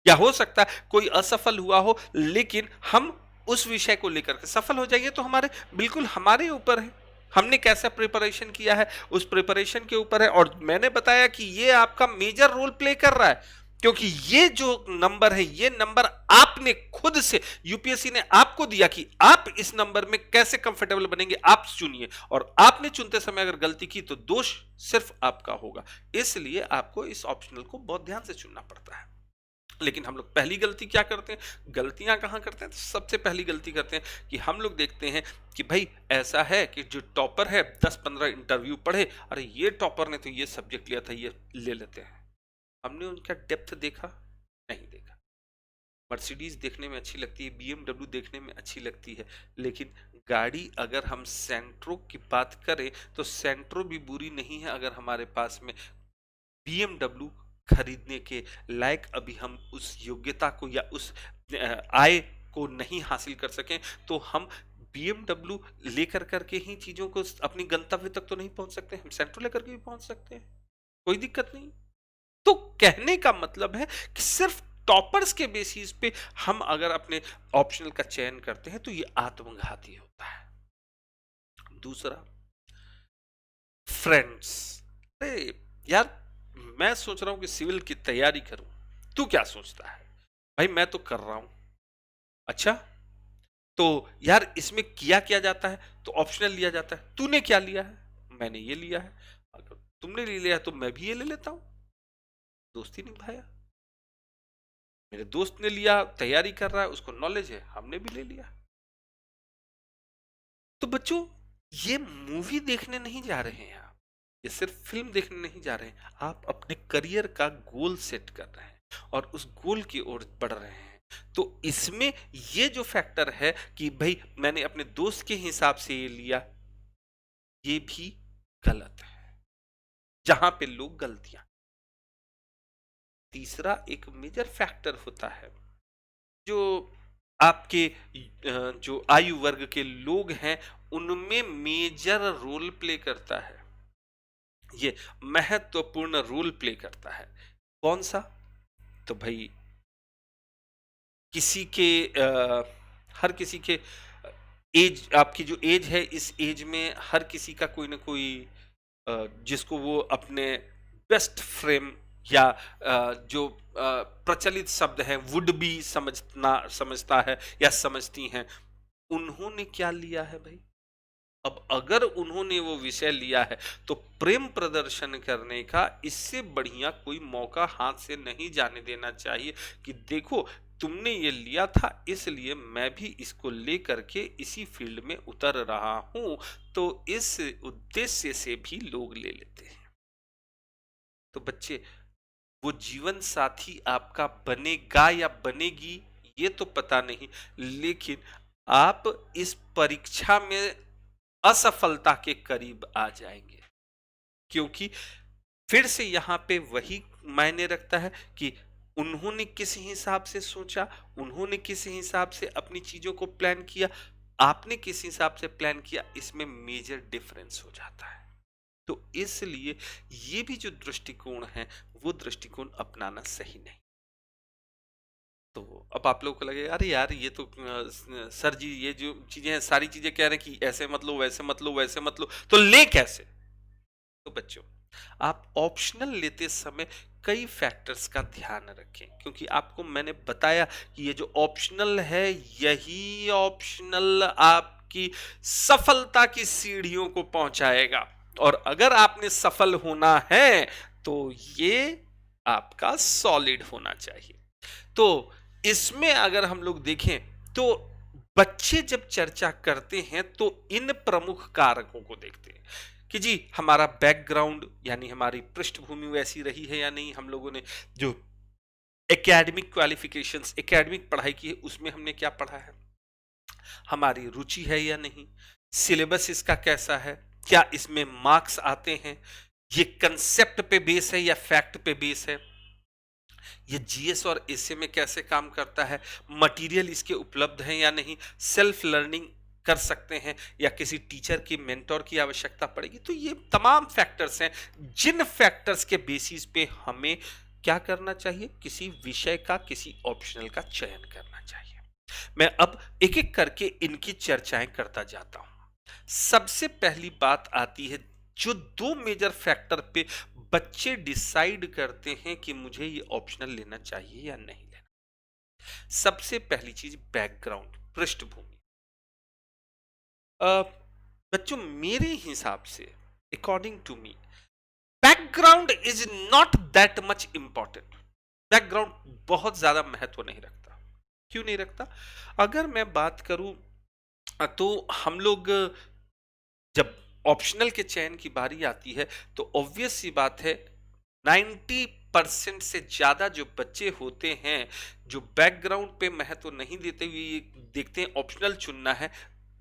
या हो सकता है कोई असफल हुआ हो लेकिन हम उस विषय को लेकर के सफल हो जाइए, तो हमारे बिल्कुल हमारे ऊपर है, हमने कैसा प्रिपरेशन किया है उस प्रिपरेशन के ऊपर है। और मैंने बताया कि ये आपका मेजर रोल प्ले कर रहा है, क्योंकि ये जो नंबर है ये नंबर आपने खुद से, यूपीएससी ने आपको दिया कि आप इस नंबर में कैसे कंफर्टेबल बनेंगे, आप चुनिए। और आपने चुनते समय अगर गलती की तो दोष सिर्फ आपका होगा, इसलिए आपको इस ऑप्शनल को बहुत ध्यान से चुनना पड़ता है। लेकिन हम लोग पहली गलती क्या करते हैं, गलतियां कहां करते हैं, तो सबसे पहली गलती करते हैं कि हम लोग देखते हैं कि भाई ऐसा है कि जो टॉपर है 10-15 इंटरव्यू पढ़े, अरे ये टॉपर ने तो ये सब्जेक्ट लिया था, ये ले लेते हैं। हमने उनका डेप्थ देखा नहीं देखा। मर्सिडीज देखने में अच्छी लगती है, बीएमडब्ल्यू देखने में अच्छी लगती है, लेकिन गाड़ी अगर हम सेंट्रो की बात करें तो सेंट्रो भी बुरी नहीं है अगर हमारे पास में बीएमडब्ल्यू खरीदने के लायक अभी हम उस योग्यता को या उस आय को नहीं हासिल कर सकें, तो हम बीएमडब्ल्यू लेकर करके ही चीजों को अपनी गंतव्य तक तो नहीं पहुंच सकते, हम सेंट्रो लेकर के भी पहुंच सकते हैं, कोई दिक्कत नहीं। तो कहने का मतलब है कि सिर्फ टॉपर्स के बेसिस पे हम अगर अपने ऑप्शनल का चयन करते हैं तो ये आत्मघाती होता है। दूसरा, फ्रेंड्स। अरे यार, मैं सोच रहा हूं कि सिविल की तैयारी करूं, तू क्या सोचता है? भाई मैं तो कर रहा हूं। अच्छा, तो यार इसमें किया क्या जाता है? तो ऑप्शनल लिया जाता है। तूने क्या लिया है? मैंने ये लिया है। अगर तुमने ले लिया तो मैं भी ये ले लेता हूं। दोस्ती निभाया। मेरे दोस्त ने लिया, तैयारी कर रहा है, उसको नॉलेज है, हमने भी ले लिया। तो बच्चों, ये मूवी देखने नहीं जा रहे हैं आप, ये सिर्फ फिल्म देखने नहीं जा रहे हैं, आप अपने करियर का गोल सेट कर रहे हैं और उस गोल की ओर बढ़ रहे हैं। तो इसमें ये जो फैक्टर है कि भाई मैंने अपने दोस्त के हिसाब से ये लिया, ये भी गलत है, जहां पे लोग गलतियां। तीसरा एक मेजर फैक्टर होता है जो आपके जो आयु वर्ग के लोग हैं उनमें मेजर रोल प्ले करता है, ये महत्वपूर्ण रोल प्ले करता है। कौन सा? तो भाई किसी के हर किसी के एज, आपकी जो एज है इस एज में हर किसी का कोई ना कोई जिसको वो अपने बेस्ट फ्रेम या जो प्रचलित शब्द है वुड बी समझता है या समझती हैं, उन्होंने क्या लिया है भाई। अब अगर उन्होंने वो विषय लिया है तो प्रेम प्रदर्शन करने का इससे बढ़िया कोई मौका हाथ से नहीं जाने देना चाहिए कि देखो तुमने ये लिया था इसलिए मैं भी इसको लेकर के इसी फील्ड में उतर रहा हूं। तो इस उद्देश्य से भी लोग ले लेते हैं। तो बच्चे, वो जीवन साथी आपका बनेगा या बनेगी ये तो पता नहीं, लेकिन आप इस परीक्षा में असफलता के करीब आ जाएंगे, क्योंकि फिर से यहां पे वही मायने रखता है कि उन्होंने किस हिसाब से सोचा, उन्होंने किस हिसाब से अपनी चीजों को प्लान किया, आपने किस हिसाब से प्लान किया, इसमें मेजर डिफरेंस हो जाता है। तो इसलिए ये भी जो दृष्टिकोण है वो दृष्टिकोण अपनाना सही नहीं। तो अब आप लोगों को लगेगा अरे यार ये तो सर जी ये जो चीजें हैं सारी चीजें कह रहे हैं कि ऐसे मत लो वैसे मत लो वैसे मत लो, तो ले कैसे? तो बच्चों, आप ऑप्शनल लेते समय कई फैक्टर्स का ध्यान रखें, क्योंकि आपको मैंने बताया कि ये जो ऑप्शनल है यही ऑप्शनल आप आपकी सफलता की सीढ़ियों को पहुंचाएगा। और अगर आपने सफल होना है तो ये आपका सॉलिड होना चाहिए। तो इसमें अगर हम लोग देखें तो बच्चे जब चर्चा करते हैं तो इन प्रमुख कारकों को देखते हैं कि जी हमारा बैकग्राउंड यानी हमारी पृष्ठभूमि वैसी रही है या नहीं, हम लोगों ने जो एकेडमिक क्वालिफिकेशंस एकेडमिक पढ़ाई की है उसमें हमने क्या पढ़ा है, हमारी रुचि है या नहीं, सिलेबस इसका कैसा है, क्या इसमें मार्क्स आते हैं, ये कंसेप्ट पे बेस है या फैक्ट पे बेस है, ये जीएस और एसए में कैसे काम करता है, मटेरियल इसके उपलब्ध हैं या नहीं, सेल्फ लर्निंग कर सकते हैं या किसी टीचर की मेंटोर की आवश्यकता पड़ेगी। तो ये तमाम फैक्टर्स हैं जिन फैक्टर्स के बेसिस पे हमें क्या करना चाहिए, किसी विषय का किसी ऑप्शनल का चयन करना चाहिए। मैं अब एक एक करके इनकी चर्चाएं करता जाता हूं। सबसे पहली बात आती है जो दो मेजर फैक्टर पे बच्चे डिसाइड करते हैं कि मुझे ये ऑप्शनल लेना चाहिए या नहीं लेना। सबसे पहली चीज बैकग्राउंड, पृष्ठभूमि। अ, बच्चों मेरे हिसाब से according to me background is not that much important. Background बहुत ज्यादा महत्व नहीं रखता। क्यों नहीं रखता? अगर मैं बात करूं तो हम लोग जब ऑप्शनल के चयन की बारी आती है तो ऑब्वियस सी बात है 90% से ज्यादा जो बच्चे होते हैं जो बैकग्राउंड पे महत्व नहीं देते हुए ये देखते हैं ऑप्शनल चुनना है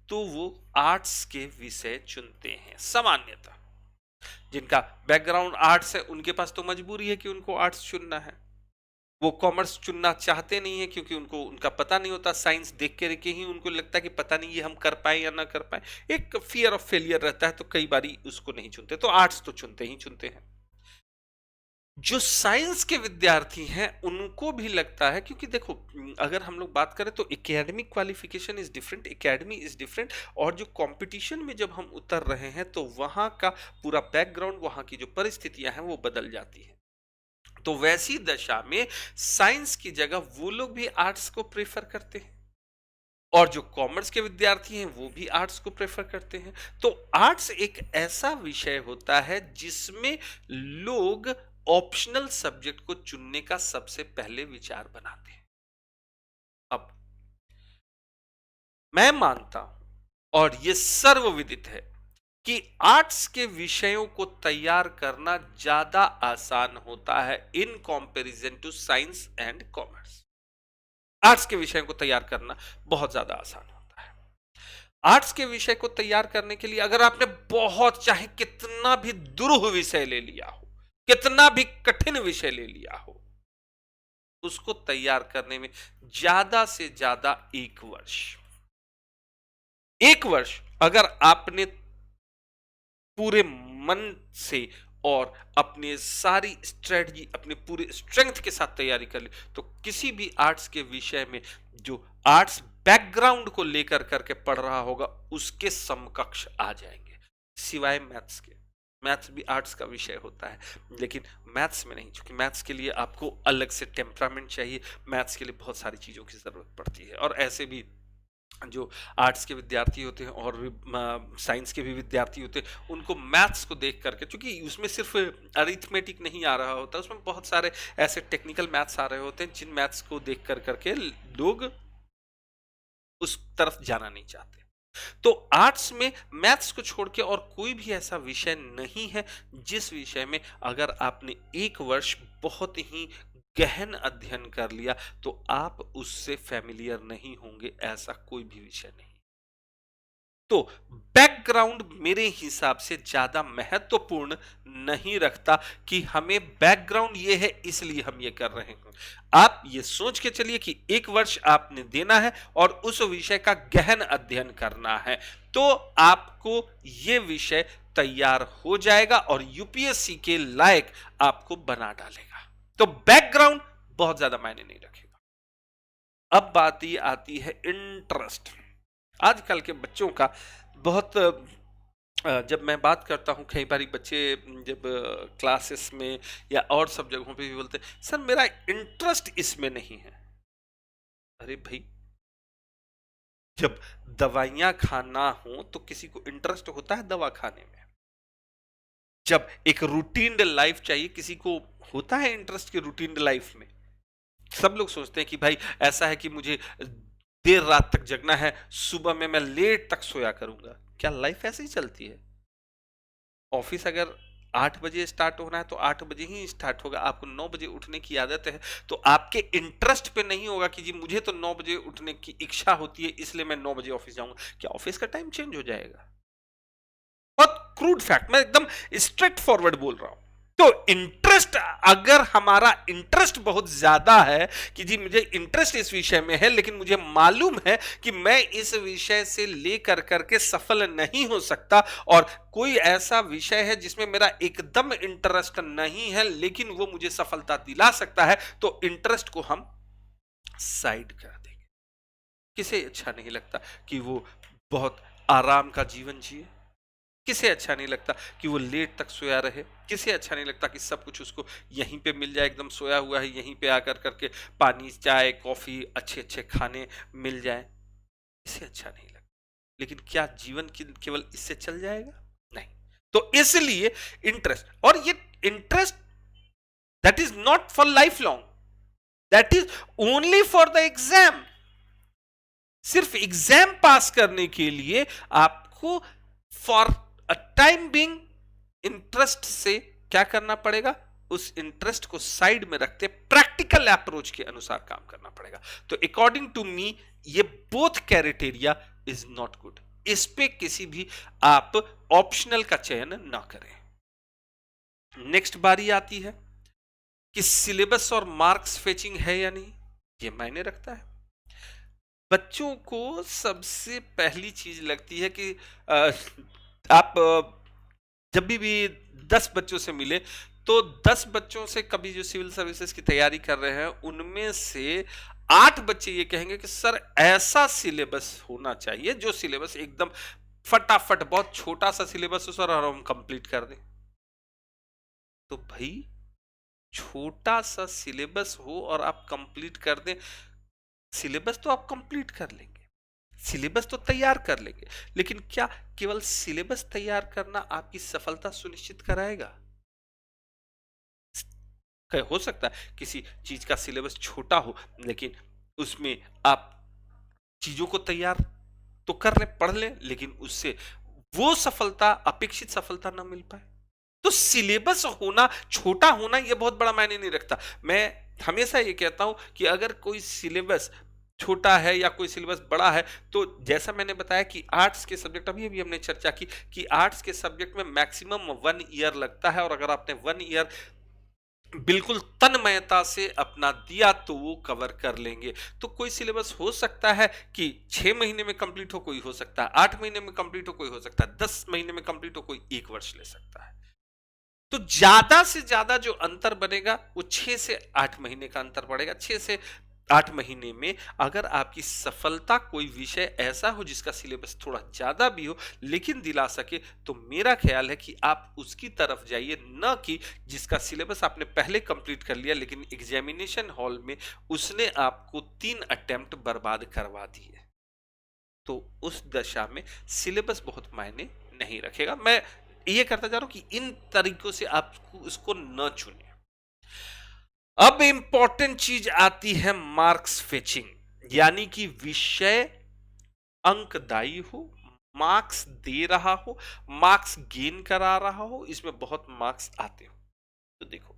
तो वो आर्ट्स के विषय चुनते हैं सामान्यतः। जिनका बैकग्राउंड आर्ट्स है उनके पास तो मजबूरी है कि उनको आर्ट्स चुनना है। वो कॉमर्स चुनना चाहते नहीं है क्योंकि उनको उनका पता नहीं होता, साइंस देख के ही उनको लगता है कि पता नहीं ये हम कर पाए या ना कर पाए, एक फियर ऑफ फेलियर रहता है तो कई बारी उसको नहीं चुनते, तो आर्ट्स तो चुनते ही चुनते हैं। जो साइंस के विद्यार्थी हैं उनको भी लगता है क्योंकि देखो अगर हम लोग बात करें तो academic qualification is different, academy is different, और जो कंपटीशन में जब हम उतर रहे हैं तो वहां का पूरा बैकग्राउंड, वहां की जो परिस्थितियां हैं वो बदल जाती हैं। तो वैसी दशा में साइंस की जगह वो लोग भी आर्ट्स को प्रेफर करते हैं और जो कॉमर्स के विद्यार्थी हैं वो भी आर्ट्स को प्रेफर करते हैं। तो आर्ट्स एक ऐसा विषय होता है जिसमें लोग ऑप्शनल सब्जेक्ट को चुनने का सबसे पहले विचार बनाते हैं। अब मैं मानता हूं और ये सर्वविदित है कि आर्ट्स के विषयों को तैयार करना ज्यादा आसान होता है in comparison to science and commerce. Arts के विषयों को तैयार करना बहुत ज्यादा आसान होता है। आर्ट्स के विषय को तैयार करने के लिए अगर आपने बहुत चाहे कितना भी दुरूह विषय ले लिया हो, कितना भी कठिन विषय ले लिया हो, उसको तैयार करने में ज्यादा से ज्यादा 1 वर्ष, 1 वर्ष अगर आपने पूरे मन से और अपने सारी स्ट्रेटजी अपने पूरे स्ट्रेंथ के साथ तैयारी कर ली तो किसी भी आर्ट्स के विषय में जो आर्ट्स बैकग्राउंड को लेकर करके पढ़ रहा होगा उसके समकक्ष आ जाएंगे, सिवाय मैथ्स के। मैथ्स भी आर्ट्स का विषय होता है लेकिन मैथ्स में नहीं, क्योंकि मैथ्स के लिए आपको अलग से टेम्परामेंट चाहिए, मैथ्स के लिए बहुत सारी चीजों की जरूरत पड़ती है। और ऐसे भी जो आर्ट्स के विद्यार्थी होते हैं और साइंस के भी विद्यार्थी होते हैं उनको मैथ्स को देख करके, क्योंकि उसमें सिर्फ अरिथमेटिक नहीं आ रहा होता, उसमें बहुत सारे ऐसे टेक्निकल मैथ्स आ रहे होते हैं जिन मैथ्स को देख कर करके लोग उस तरफ जाना नहीं चाहते। तो आर्ट्स में मैथ्स को छोड़ के और कोई भी ऐसा विषय नहीं है जिस विषय में अगर आपने 1 वर्ष बहुत ही गहन अध्ययन कर लिया तो आप उससे फैमिलियर नहीं होंगे, ऐसा कोई भी विषय नहीं। तो बैकग्राउंड मेरे हिसाब से ज्यादा महत्वपूर्ण नहीं रखता कि हमें बैकग्राउंड ये है इसलिए हम ये कर रहे हैं। आप ये सोच के चलिए कि 1 वर्ष आपने देना है और उस विषय का गहन अध्ययन करना है तो आपको ये विषय तैयार हो जाएगा और यूपीएससी के लायक आपको बना डालेगा। तो बैकग्राउंड बहुत ज्यादा मायने नहीं रखेगा। अब बात ये आती है इंटरेस्ट। आजकल के बच्चों का बहुत जब मैं बात करता हूँ कई बार बच्चे जब क्लासेस में या और सब जगहों पे भी बोलते हैं सर मेरा इंटरेस्ट इसमें नहीं है। अरे भाई जब दवाइयाँ खाना हो तो किसी को इंटरेस्ट होता है दवा खाने में। जब एक रूटीन्ड लाइफ चाहिए, किसी को होता है इंटरेस्ट कि रूटीन्ड लाइफ में? सब लोग सोचते हैं कि भाई ऐसा है कि मुझे देर रात तक जगना है, सुबह में मैं लेट तक सोया करूँगा। क्या लाइफ ऐसे ही चलती है? ऑफिस अगर 8 बजे स्टार्ट होना है तो 8 बजे ही स्टार्ट होगा। आपको 9 बजे उठने की आदत है तो आपके इंटरेस्ट पे नहीं होगा कि जी मुझे तो 9 बजे उठने की इच्छा होती है इसलिए मैं 9 बजे ऑफिस जाऊंगा। क्या ऑफिस का टाइम चेंज हो जाएगा? बहुत क्रूड फैक्ट, मैं एकदम स्ट्रेट फॉरवर्ड बोल रहा हूं। तो इंटरेस्ट, अगर हमारा इंटरेस्ट बहुत ज्यादा है कि जी मुझे इंटरेस्ट इस विषय में है लेकिन मुझे मालूम है कि मैं इस विषय से लेकर करके सफल नहीं हो सकता, और कोई ऐसा विषय है जिसमें मेरा एकदम इंटरेस्ट नहीं है लेकिन वो मुझे सफलता दिला सकता है, तो इंटरेस्ट को हम साइड कर देंगे। किसे अच्छा नहीं लगता कि वो बहुत आराम का जीवन जिए? किसे अच्छा नहीं लगता कि वो लेट तक सोया रहे? किसे अच्छा नहीं लगता कि सब कुछ उसको यहीं पे मिल जाए, एकदम सोया हुआ है यहीं पे आकर करके पानी, चाय, कॉफी, अच्छे-अच्छे खाने मिल जाएँ? किसे अच्छा नहीं लगता? लेकिन क्या जीवन की केवल इससे चल जाएगा? नहीं। तो इसलिए इंटरेस्ट, और ये interest that is not for life long, that is only for the exam. सिर्फ एग्ज़ाम पास करने के लिए आपको for a time being interest से क्या करना पड़ेगा? उस इंटरेस्ट को साइड में रखते प्रैक्टिकल अप्रोच के अनुसार काम करना पड़ेगा। तो अकॉर्डिंग टू मी ये both criteria is not good. इस पे किसी भी आप ऑप्शनल का चयन ना करें। नेक्स्ट बारी आती है कि सिलेबस और मार्क्स फेचिंग है या नहीं, ये मायने रखता है। बच्चों को सबसे पहली चीज लगती है कि आप जब भी 10 बच्चों से मिले तो 10 बच्चों से कभी जो सिविल सर्विसेज की तैयारी कर रहे हैं उनमें से 8 बच्चे ये कहेंगे कि सर ऐसा सिलेबस होना चाहिए जो सिलेबस एकदम फटाफट, बहुत छोटा सा सिलेबस हो सर और हम कंप्लीट कर दें। तो भाई छोटा सा सिलेबस हो और आप कंप्लीट कर दें, सिलेबस तो आप कंप्लीट कर लेंगे, सिलेबस तो तैयार कर लेंगे, लेकिन क्या केवल सिलेबस तैयार करना आपकी सफलता सुनिश्चित कराएगा? हो सकता है किसी चीज का सिलेबस छोटा हो लेकिन उसमें आप चीजों को तैयार तो कर ले, पढ़ ले, लेकिन उससे वो सफलता, अपेक्षित सफलता ना मिल पाए। तो सिलेबस होना, छोटा होना ये बहुत बड़ा मायने नहीं रखता। मैं हमेशा ये कहता हूं कि अगर कोई सिलेबस छोटा है या कोई सिलेबस बड़ा है, तो जैसा मैंने बताया कि आर्ट्स के सब्जेक्ट, अभी अभी हमने चर्चा की कि आर्ट्स के सब्जेक्ट में मैक्सिमम 1 ईयर लगता है, और अगर आपने 1 ईयर बिल्कुल तन्मयता से अपना दिया तो वो कवर कर लेंगे। तो कोई सिलेबस हो सकता है कि 6 महीने में कंप्लीट हो, कोई हो सकता है 8 महीने में कंप्लीट हो, कोई हो सकता है 10 महीने में कंप्लीट हो, कोई 1 वर्ष ले सकता है। तो ज्यादा से ज्यादा जो अंतर बनेगा वो 6 से 8 महीने का अंतर पड़ेगा। 6 से 8 महीने में अगर आपकी सफलता कोई विषय ऐसा हो जिसका सिलेबस थोड़ा ज्यादा भी हो लेकिन दिला सके, तो मेरा ख्याल है कि आप उसकी तरफ जाइए, न कि जिसका सिलेबस आपने पहले कंप्लीट कर लिया लेकिन एग्जामिनेशन हॉल में उसने आपको 3 अटेम्प्ट बर्बाद करवा दिए। तो उस दशा में सिलेबस बहुत मायने नहीं रखेगा। मैं ये करता जा रहा हूं कि इन तरीकों से आप उसको न चुने। अब इंपॉर्टेंट चीज आती है मार्क्स फेचिंग, यानी कि विषय अंकदायी हो, मार्क्स दे रहा हो, मार्क्स गेन करा रहा हो, इसमें बहुत मार्क्स आते हो। तो देखो,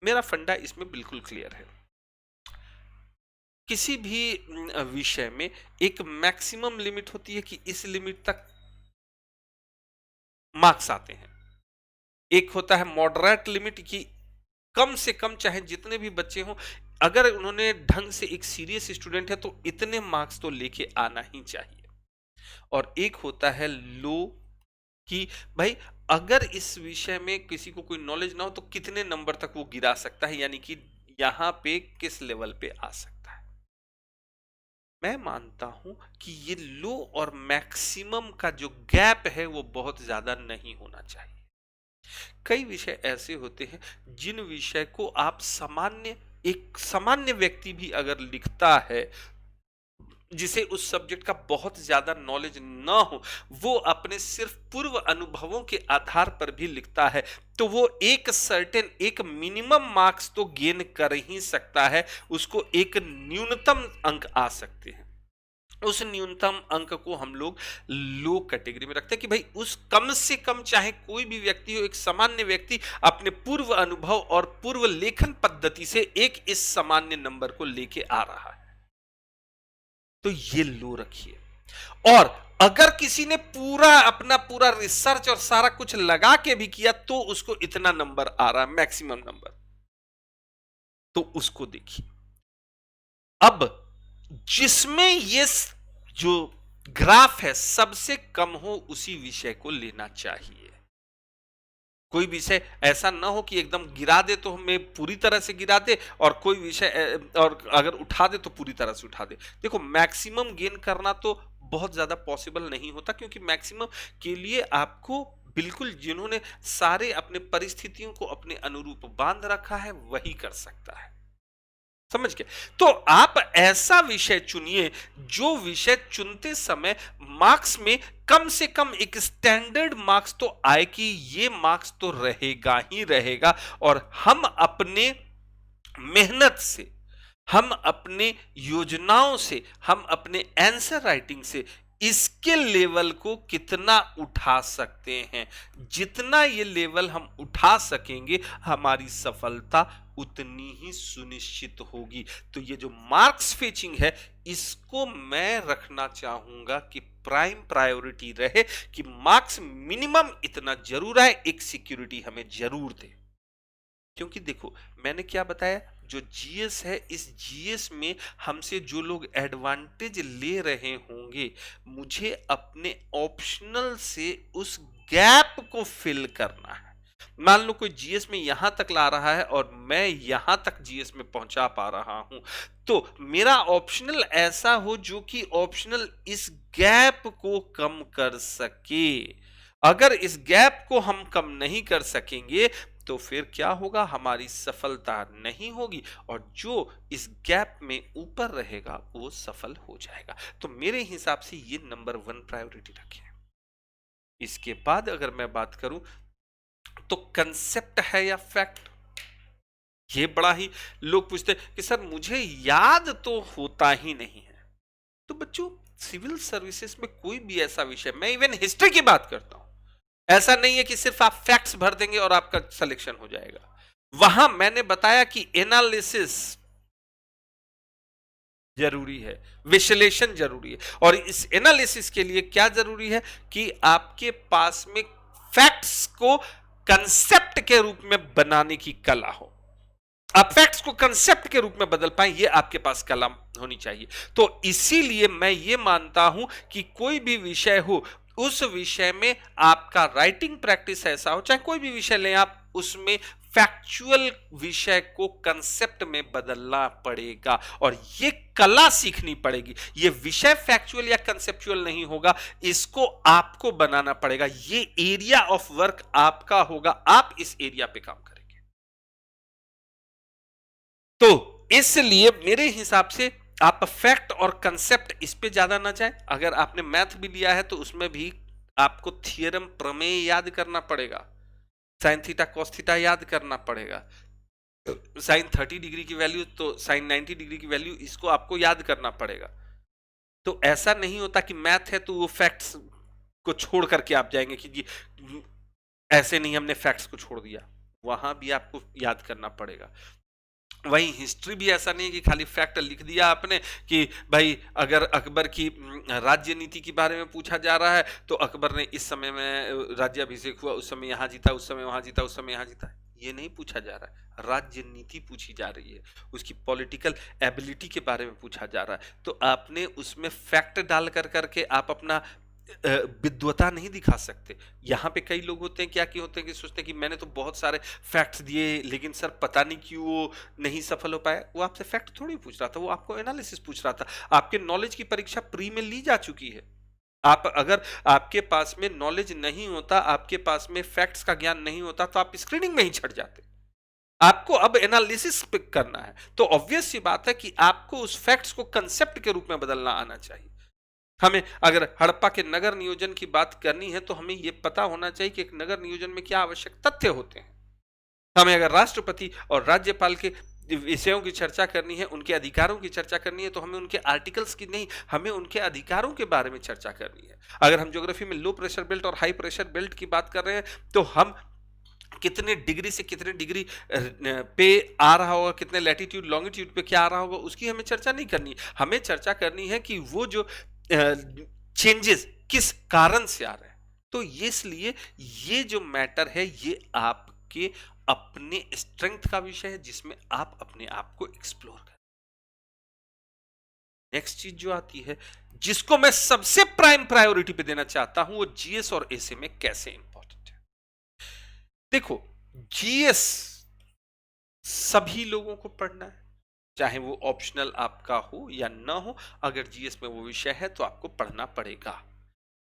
मेरा फंडा इसमें बिल्कुल क्लियर है। किसी भी विषय में एक मैक्सिमम लिमिट होती है कि इस लिमिट तक मार्क्स आते हैं। एक होता है मॉडरेट लिमिट की कम से कम चाहे जितने भी बच्चे हों, अगर उन्होंने ढंग से, एक सीरियस स्टूडेंट है तो इतने मार्क्स तो लेके आना ही चाहिए। और एक होता है लो कि भाई अगर इस विषय में किसी को कोई नॉलेज ना हो तो कितने नंबर तक वो गिरा सकता है, यानी कि यहां पे किस लेवल पे आ सकता है। मैं मानता हूं कि ये लो और मैक्सिमम का जो गैप है वो बहुत ज्यादा नहीं होना चाहिए। कई विषय ऐसे होते हैं जिन विषय को आप सामान्य, एक सामान्य व्यक्ति भी अगर लिखता है जिसे उस सब्जेक्ट का बहुत ज्यादा नॉलेज ना हो, वो अपने सिर्फ पूर्व अनुभवों के आधार पर भी लिखता है, तो वो एक मिनिमम मार्क्स तो गेन कर ही सकता है, उसको एक न्यूनतम अंक आ सकते हैं। उस न्यूनतम अंक को हम लोग लो कैटेगरी में रखते हैं कि भाई उस कम से कम, चाहे कोई भी व्यक्ति हो, एक सामान्य व्यक्ति अपने पूर्व अनुभव और पूर्व लेखन पद्धति से एक इस सामान्य नंबर को लेके आ रहा है, तो ये लो रखिए। और अगर किसी ने पूरा रिसर्च और सारा कुछ लगा के भी किया तो उसको इतना नंबर आ रहा है, मैक्सिमम नंबर, तो उसको देखिए। अब जिसमें ये जो ग्राफ है सबसे कम हो, उसी विषय को लेना चाहिए। कोई विषय ऐसा ना हो कि एकदम गिरा दे तो हमें पूरी तरह से गिरा दे, और कोई विषय और अगर उठा दे तो पूरी तरह से उठा दे। देखो, मैक्सिमम गेन करना तो बहुत ज्यादा पॉसिबल नहीं होता, क्योंकि मैक्सिमम के लिए आपको बिल्कुल जिन्होंने सारे अपने परिस्थितियों को अपने अनुरूप बांध रखा है वही कर सकता है, समझ गए? तो आप ऐसा विषय चुनिए जो विषय चुनते समय मार्क्स में कम से कम एक स्टैंडर्ड मार्क्स तो आए कि ये मार्क्स तो रहेगा ही रहेगा, और हम अपने मेहनत से, हम अपने योजनाओं से, हम एंसर राइटिंग से इसके लेवल को कितना उठा सकते हैं। जितना ये लेवल हम उठा सकेंगे, हमारी सफलता उतनी ही सुनिश्चित होगी। तो ये जो मार्क्स फेचिंग है, इसको मैं रखना चाहूंगा कि प्राइम प्रायोरिटी रहे कि मार्क्स मिनिमम इतना जरूर आए, एक सिक्योरिटी हमें जरूर दे। क्योंकि देखो, मैंने क्या बताया, जो जीएस है, इस जीएस में हमसे जो लोग एडवांटेज ले रहे होंगे, मुझे अपने ऑप्शनल से उस गैप को फिल करना है। मान लो कोई जीएस में यहां तक ला रहा है और मैं यहां तक जीएस में पहुंचा पा रहा हूं, तो मेरा ऑप्शनल ऐसा हो जो कि ऑप्शनल इस गैप को कम कर सके। अगर इस गैप को हम कम नहीं कर सकेंगे तो फिर क्या होगा, हमारी सफलता नहीं होगी, और जो इस गैप में ऊपर रहेगा वो सफल हो जाएगा। तो मेरे हिसाब से ये नंबर 1 प्रायोरिटी रखें। इसके बाद अगर मैं बात करूं तो कंसेप्ट है या फैक्ट, ये बड़ा ही लोग पूछते हैं कि सर मुझे याद तो होता ही नहीं है। तो बच्चों, सिविल सर्विसेज में कोई भी ऐसा विषय, मैं इवन हिस्ट्री की बात करता हूं, ऐसा नहीं है कि सिर्फ आप फैक्ट्स भर देंगे और आपका सिलेक्शन हो जाएगा। वहां मैंने बताया कि एनालिसिस जरूरी है, विश्लेषण जरूरी है, और इस एनालिसिस के लिए क्या जरूरी है कि आपके पास में फैक्ट्स को कंसेप्ट के रूप में बनाने की कला हो। आप फैक्ट्स को कंसेप्ट के रूप में बदल पाए, ये आपके पास कला होनी चाहिए। तो इसीलिए मैं ये मानता हूं कि कोई भी विषय हो, उस विषय में आपका राइटिंग प्रैक्टिस ऐसा हो, चाहे कोई भी विषय लें आप, उसमें फैक्चुअल विषय को कंसेप्ट में बदलना पड़ेगा, और ये कला सीखनी पड़ेगी। ये विषय फैक्चुअल या कंसेप्चुअल नहीं होगा, इसको आपको बनाना पड़ेगा। ये एरिया ऑफ वर्क आपका होगा, आप इस एरिया पे काम करेंगे। तो इसलिए मेरे हिसाब से आप फैक्ट और कंसेप्ट इस पे ज्यादा ना जाए। अगर आपने मैथ भी लिया है तो उसमें भी आपको थियरम, प्रमेय याद करना पड़ेगा, साइन थीटा कॉस थीटा याद करना पड़ेगा, साइन 30 डिग्री की वैल्यू तो साइन 90 डिग्री की वैल्यू, इसको आपको याद करना पड़ेगा। तो ऐसा नहीं होता कि मैथ है तो वो फैक्ट्स को छोड़ करके आप जाएंगे कि जी ऐसे नहीं, हमने फैक्ट्स को छोड़ दिया, वहां भी आपको याद करना पड़ेगा। वही हिस्ट्री भी ऐसा नहीं है कि खाली फैक्ट लिख दिया आपने कि भाई अगर अकबर की राज्य नीति के बारे में पूछा जा रहा है तो अकबर ने इस समय में राज्याभिषेक हुआ, उस समय यहां जीता, उस समय वहां जीता, उस समय यहां जीता, ये नहीं पूछा जा रहा है। राज्य नीति पूछी जा रही है, उसकी पॉलिटिकल एबिलिटी के बारे में पूछा जा रहा है। तो आपने उसमें फैक्ट डाल कर करके आप अपना विद्वता नहीं दिखा सकते। यहाँ पे कई लोग होते हैं क्या कि होते हैं कि सोचते हैं कि मैंने तो बहुत सारे फैक्ट्स दिए लेकिन सर पता नहीं क्यों वो नहीं सफल हो पाया। वो आपसे फैक्ट थोड़ी पूछ रहा था, वो आपको एनालिसिस पूछ रहा था। आपके नॉलेज की परीक्षा प्री में ली जा चुकी है। आप अगर आपके पास में नॉलेज नहीं होता, आपके पास में फैक्ट्स का ज्ञान नहीं होता, तो आप स्क्रीनिंग में ही छट जाते। आपको अब एनालिसिस पे करना है, तो ऑब्वियस सी बात है कि आपको उस फैक्ट्स को कंसेप्ट के रूप में बदलना आना चाहिए। हमें अगर हड़प्पा के नगर नियोजन की बात करनी है तो हमें यह पता होना चाहिए कि एक नगर नियोजन में क्या आवश्यक तथ्य होते हैं। हमें अगर राष्ट्रपति और राज्यपाल के विषयों की चर्चा करनी है, उनके अधिकारों की चर्चा करनी है, तो हमें उनके आर्टिकल्स की नहीं, हमें उनके अधिकारों के बारे में चर्चा करनी है। अगर हम ज्योग्राफी में लो प्रेशर बेल्ट और हाई प्रेशर बेल्ट की बात कर रहे हैं, तो हम कितने डिग्री से कितने डिग्री पे आ रहा होगा, कितने लैटिट्यूड लॉन्गिट्यूड पे क्या आ रहा होगा, उसकी हमें चर्चा नहीं करनी। हमें चर्चा करनी है कि वो जो चेंजेस किस कारण से आ रहे हैं। तो ये इसलिए ये जो मैटर है ये आपके अपने स्ट्रेंथ का विषय है, जिसमें आप अपने आप को एक्सप्लोर करें। नेक्स्ट चीज जो आती है, जिसको मैं सबसे प्राइम प्रायोरिटी पे देना चाहता हूं, वो जीएस और एसए में कैसे इंपॉर्टेंट है। देखो, जीएस सभी लोगों को पढ़ना है, चाहे वो ऑप्शनल आपका हो या ना हो। अगर जीएस में वो विषय है तो आपको पढ़ना पड़ेगा।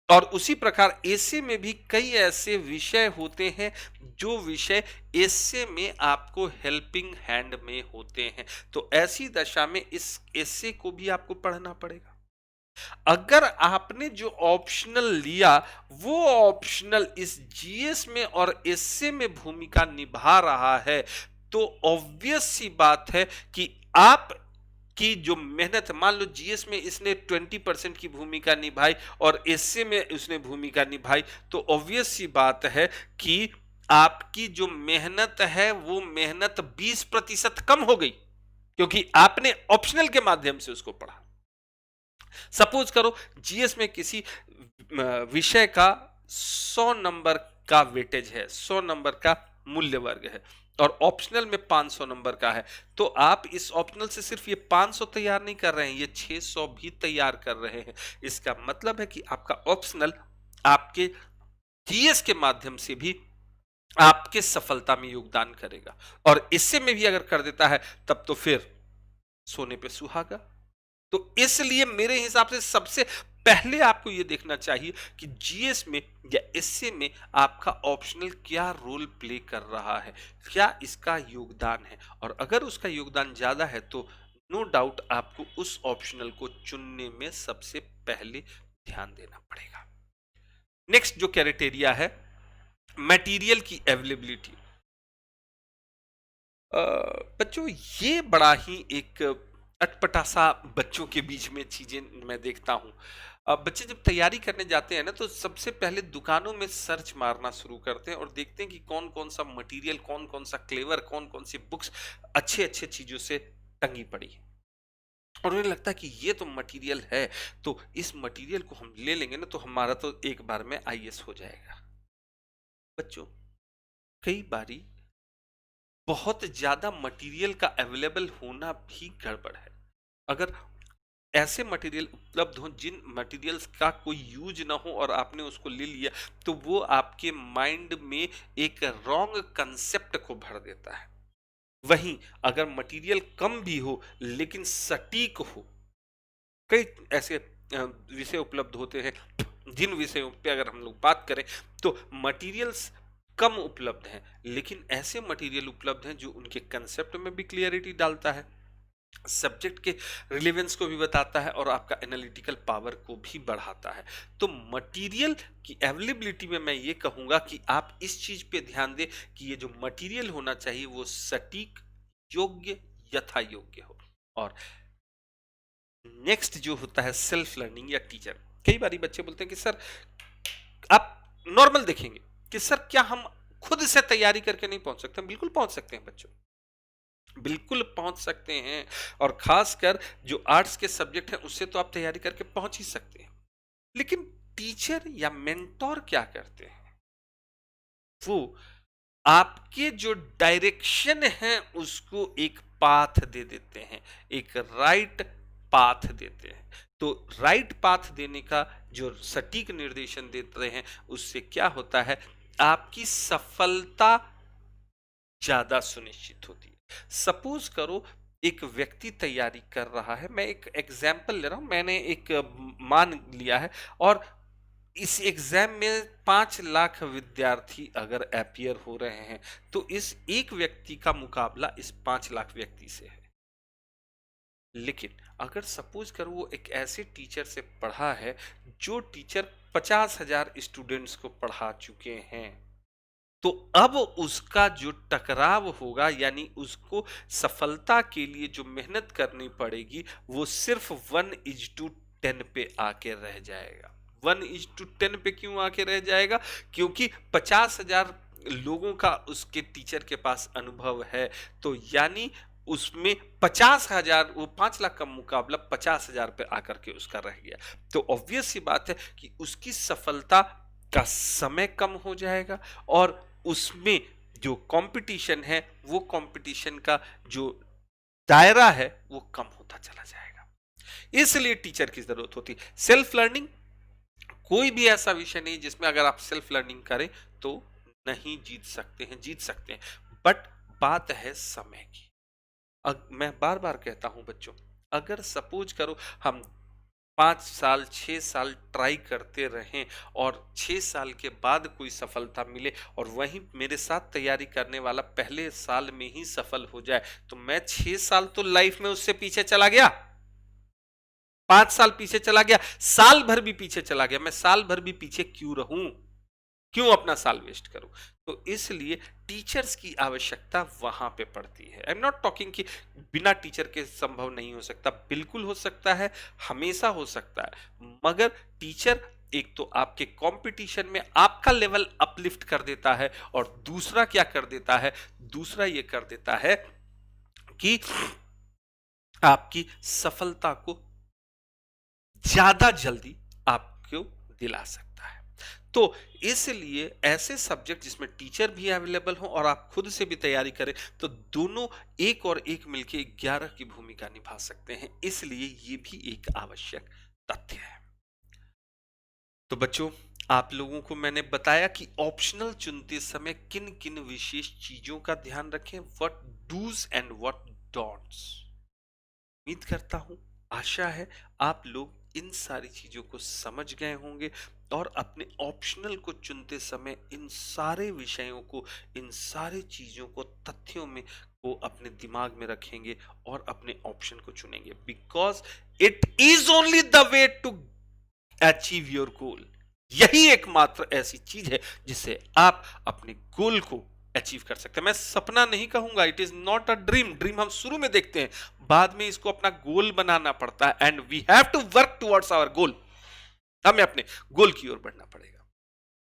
और उसी प्रकार एसए में भी कई ऐसे विषय होते हैं जो विषय एसए में आपको हेल्पिंग हैंड में होते हैं। तो ऐसी दशा में इस एसए को भी आपको पढ़ना पड़ेगा। अगर आपने जो ऑप्शनल लिया वो ऑप्शनल इस जीएस में और एसए में भूमिका निभा रहा है, तो ऑब्वियस सी बात है कि आप की जो मेहनत, मान लो जीएस में इसने 20% की भूमिका निभाई और एसए में उसने भूमिका निभाई, तो ऑब्वियस सी बात है कि आपकी जो मेहनत है वो मेहनत 20% कम हो गई, क्योंकि आपने ऑप्शनल के माध्यम से उसको पढ़ा। सपोज करो जीएस में किसी विषय का 100 नंबर का वेटेज है, 100 नंबर का मूल्य वर्ग है और ऑप्शनल में 500 नंबर का है, तो आप इस ऑप्शनल से सिर्फ ये 500 तैयार नहीं कर रहे हैं, ये 600 भी तैयार कर रहे हैं। इसका मतलब है कि आपका ऑप्शनल आपके जीएस के माध्यम से भी आपके सफलता में योगदान करेगा, और इससे में भी अगर कर देता है तब तो फिर सोने पे सुहागा। तो इसलिए मेरे हिसाब से सबसे पहले आपको यह देखना चाहिए कि जीएस में या एसए में आपका ऑप्शनल क्या रोल प्ले कर रहा है, क्या इसका योगदान है। और अगर उसका योगदान ज्यादा है तो नो डाउट आपको उस ऑप्शनल को चुनने में सबसे पहले ध्यान देना पड़ेगा। नेक्स्ट जो क्राइटेरिया है, मटेरियल की अवेलेबिलिटी। बच्चों, ये बड़ा ही एक अटपटा सा बच्चों के बीच में चीजें मैं देखता हूं। बच्चे जब तैयारी करने जाते हैं ना, तो सबसे पहले दुकानों में सर्च मारना शुरू करते हैं और देखते हैं कि कौन कौन सा मटेरियल, कौन कौन सा क्लेवर, कौन कौन सी बुक्स अच्छे अच्छे चीजों से टंगी पड़ी है। और उन्हें लगता है कि ये तो मटेरियल है, तो इस मटेरियल को हम ले लेंगे ना तो हमारा तो एक बार में आईएएस हो जाएगा। बच्चों, कई बारी बहुत ज्यादा मटेरियल का अवेलेबल होना भी गड़बड़ है। अगर ऐसे मटेरियल उपलब्ध हो जिन मटेरियल्स का कोई यूज ना हो और आपने उसको ले लिया, तो वो आपके माइंड में एक रॉन्ग कंसेप्ट को भर देता है। वहीं अगर मटेरियल कम भी हो लेकिन सटीक हो, कई ऐसे विषय उपलब्ध होते हैं जिन विषयों पे अगर हम लोग बात करें तो मटेरियल्स कम उपलब्ध हैं, लेकिन ऐसे मटेरियल उपलब्ध हैं जो उनके कंसेप्ट में भी क्लियरिटी डालता है, सब्जेक्ट के रिलेवेंस को भी बताता है और आपका एनालिटिकल पावर को भी बढ़ाता है। तो मटेरियल की अवेलेबिलिटी में मैं ये कहूंगा कि आप इस चीज पे ध्यान दें कि ये जो मटेरियल होना चाहिए वो सटीक, योग्य, यथा योग्य हो। और नेक्स्ट जो होता है सेल्फ लर्निंग या टीचर। कई बार बच्चे बोलते हैं कि सर, आप नॉर्मल देखेंगे कि सर क्या हम खुद से तैयारी करके नहीं पहुंच सकते? बिल्कुल पहुंच सकते हैं बच्चों, बिल्कुल पहुंच सकते हैं। और खासकर जो आर्ट्स के सब्जेक्ट हैं उससे तो आप तैयारी करके पहुंच ही सकते हैं। लेकिन टीचर या मेंटोर क्या करते हैं? वो आपके जो डायरेक्शन है उसको एक पाथ दे देते हैं, एक राइट पाथ देते हैं। तो राइट पाथ देने का जो सटीक निर्देशन देते हैं, उससे क्या होता है, आपकी सफलता ज्यादा सुनिश्चित होती है। सपोज करो एक व्यक्ति तैयारी कर रहा है, मैं एक एग्जाम्पल ले रहा हूं, मैंने एक मान लिया है, और इस एग्जाम में 5 लाख विद्यार्थी अगर अपीयर हो रहे हैं तो इस एक व्यक्ति का मुकाबला इस 5 लाख व्यक्ति से है। लेकिन अगर सपोज करो वो एक ऐसे टीचर से पढ़ा है जो टीचर 50,000 स्टूडेंट्स को पढ़ा चुके हैं, तो अब उसका जो टकराव होगा यानी उसको सफलता के लिए जो मेहनत करनी पड़ेगी वो सिर्फ 1:10 पे आके रह जाएगा। 1:10 पे क्यों आके रह जाएगा? क्योंकि 50,000 लोगों का उसके टीचर के पास अनुभव है, तो यानी उसमें 50,000, वो 5 लाख का मुकाबला 50,000 पे आकर के उसका रह गया। तो ऑब्वियस सी बात है कि उसकी सफलता का समय कम हो जाएगा और उसमें जो कंपटीशन है वो कंपटीशन का जो दायरा है वो कम होता चला जाएगा। इसलिए टीचर की जरूरत होती है। सेल्फ लर्निंग कोई भी ऐसा विषय नहीं जिसमें अगर आप सेल्फ लर्निंग करें तो नहीं जीत सकते हैं, जीत सकते हैं, बट बात है समय की। मैं बार बार कहता हूं बच्चों, अगर सपोज करो हम 5 साल 6 साल ट्राई करते रहें और 6 साल के बाद कोई सफलता मिले और वहीं मेरे साथ तैयारी करने वाला पहले साल में ही सफल हो जाए, तो मैं 6 साल तो लाइफ में उससे पीछे चला गया, 5 साल पीछे चला गया, साल भर भी पीछे चला गया। मैं साल भर भी पीछे क्यों रहूं, क्यों अपना साल वेस्ट करूं? तो इसलिए टीचर्स की आवश्यकता वहां पे पड़ती है। आई एम नॉट टॉकिंग कि बिना टीचर के संभव नहीं हो सकता, बिल्कुल हो सकता है, हमेशा हो सकता है, मगर टीचर एक तो आपके कंपटीशन में आपका लेवल अपलिफ्ट कर देता है और दूसरा क्या कर देता है, दूसरा ये कर देता है कि आपकी सफलता को ज्यादा जल्दी आपको दिला सकता है। तो इसलिए ऐसे सब्जेक्ट जिसमें टीचर भी अवेलेबल हो और आप खुद से भी तैयारी करें तो दोनों एक और एक मिलके 11 की भूमिका निभा सकते हैं। इसलिए ये भी एक आवश्यक तथ्य है। तो बच्चों, आप लोगों को मैंने बताया कि ऑप्शनल चुनते समय किन किन विशेष चीजों का ध्यान रखें, what dos and what don'ts. उम्मीद करता हूं, आशा है आप लोग इन सारी चीजों को समझ गए होंगे और अपने ऑप्शनल को चुनते समय इन सारे विषयों को, इन सारी चीजों को, तथ्यों में को अपने दिमाग में रखेंगे और अपने ऑप्शन को चुनेंगे, because it is only the way to achieve your goal. यही एकमात्र ऐसी चीज है जिससे आप अपने गोल को अचीव कर सकते हैं। मैं सपना नहीं कहूंगा, it is not a dream. Dream हम शुरू में देखते हैं, बाद में इसको अपना गोल बनाना पड़ता है and we have to work towards our goal. हमें अपने गोल की ओर बढ़ना पड़ेगा।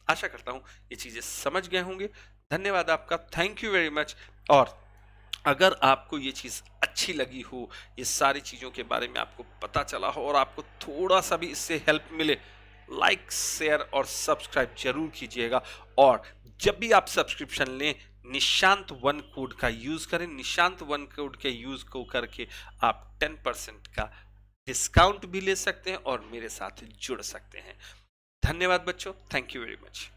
आशा करता हूं ये चीजें समझ गए होंगे। धन्यवाद आपका, थैंक यू वेरी मच। और अगर आपको ये चीज अच्छी लगी हो, ये सारी चीजों के बारे में आपको पता चला हो और आपको थोड़ा सा भी इससे हेल्प मिले, लाइक शेयर और सब्सक्राइब जरूर कीजिएगा। और जब भी आप सब्सक्रिप्शन लें, निशांत 1 कोड का यूज करें। निशांत 1 कोड के यूज को करके आप 10% का डिस्काउंट भी ले सकते हैं और मेरे साथ जुड़ सकते हैं। धन्यवाद बच्चों, थैंक यू वेरी मच।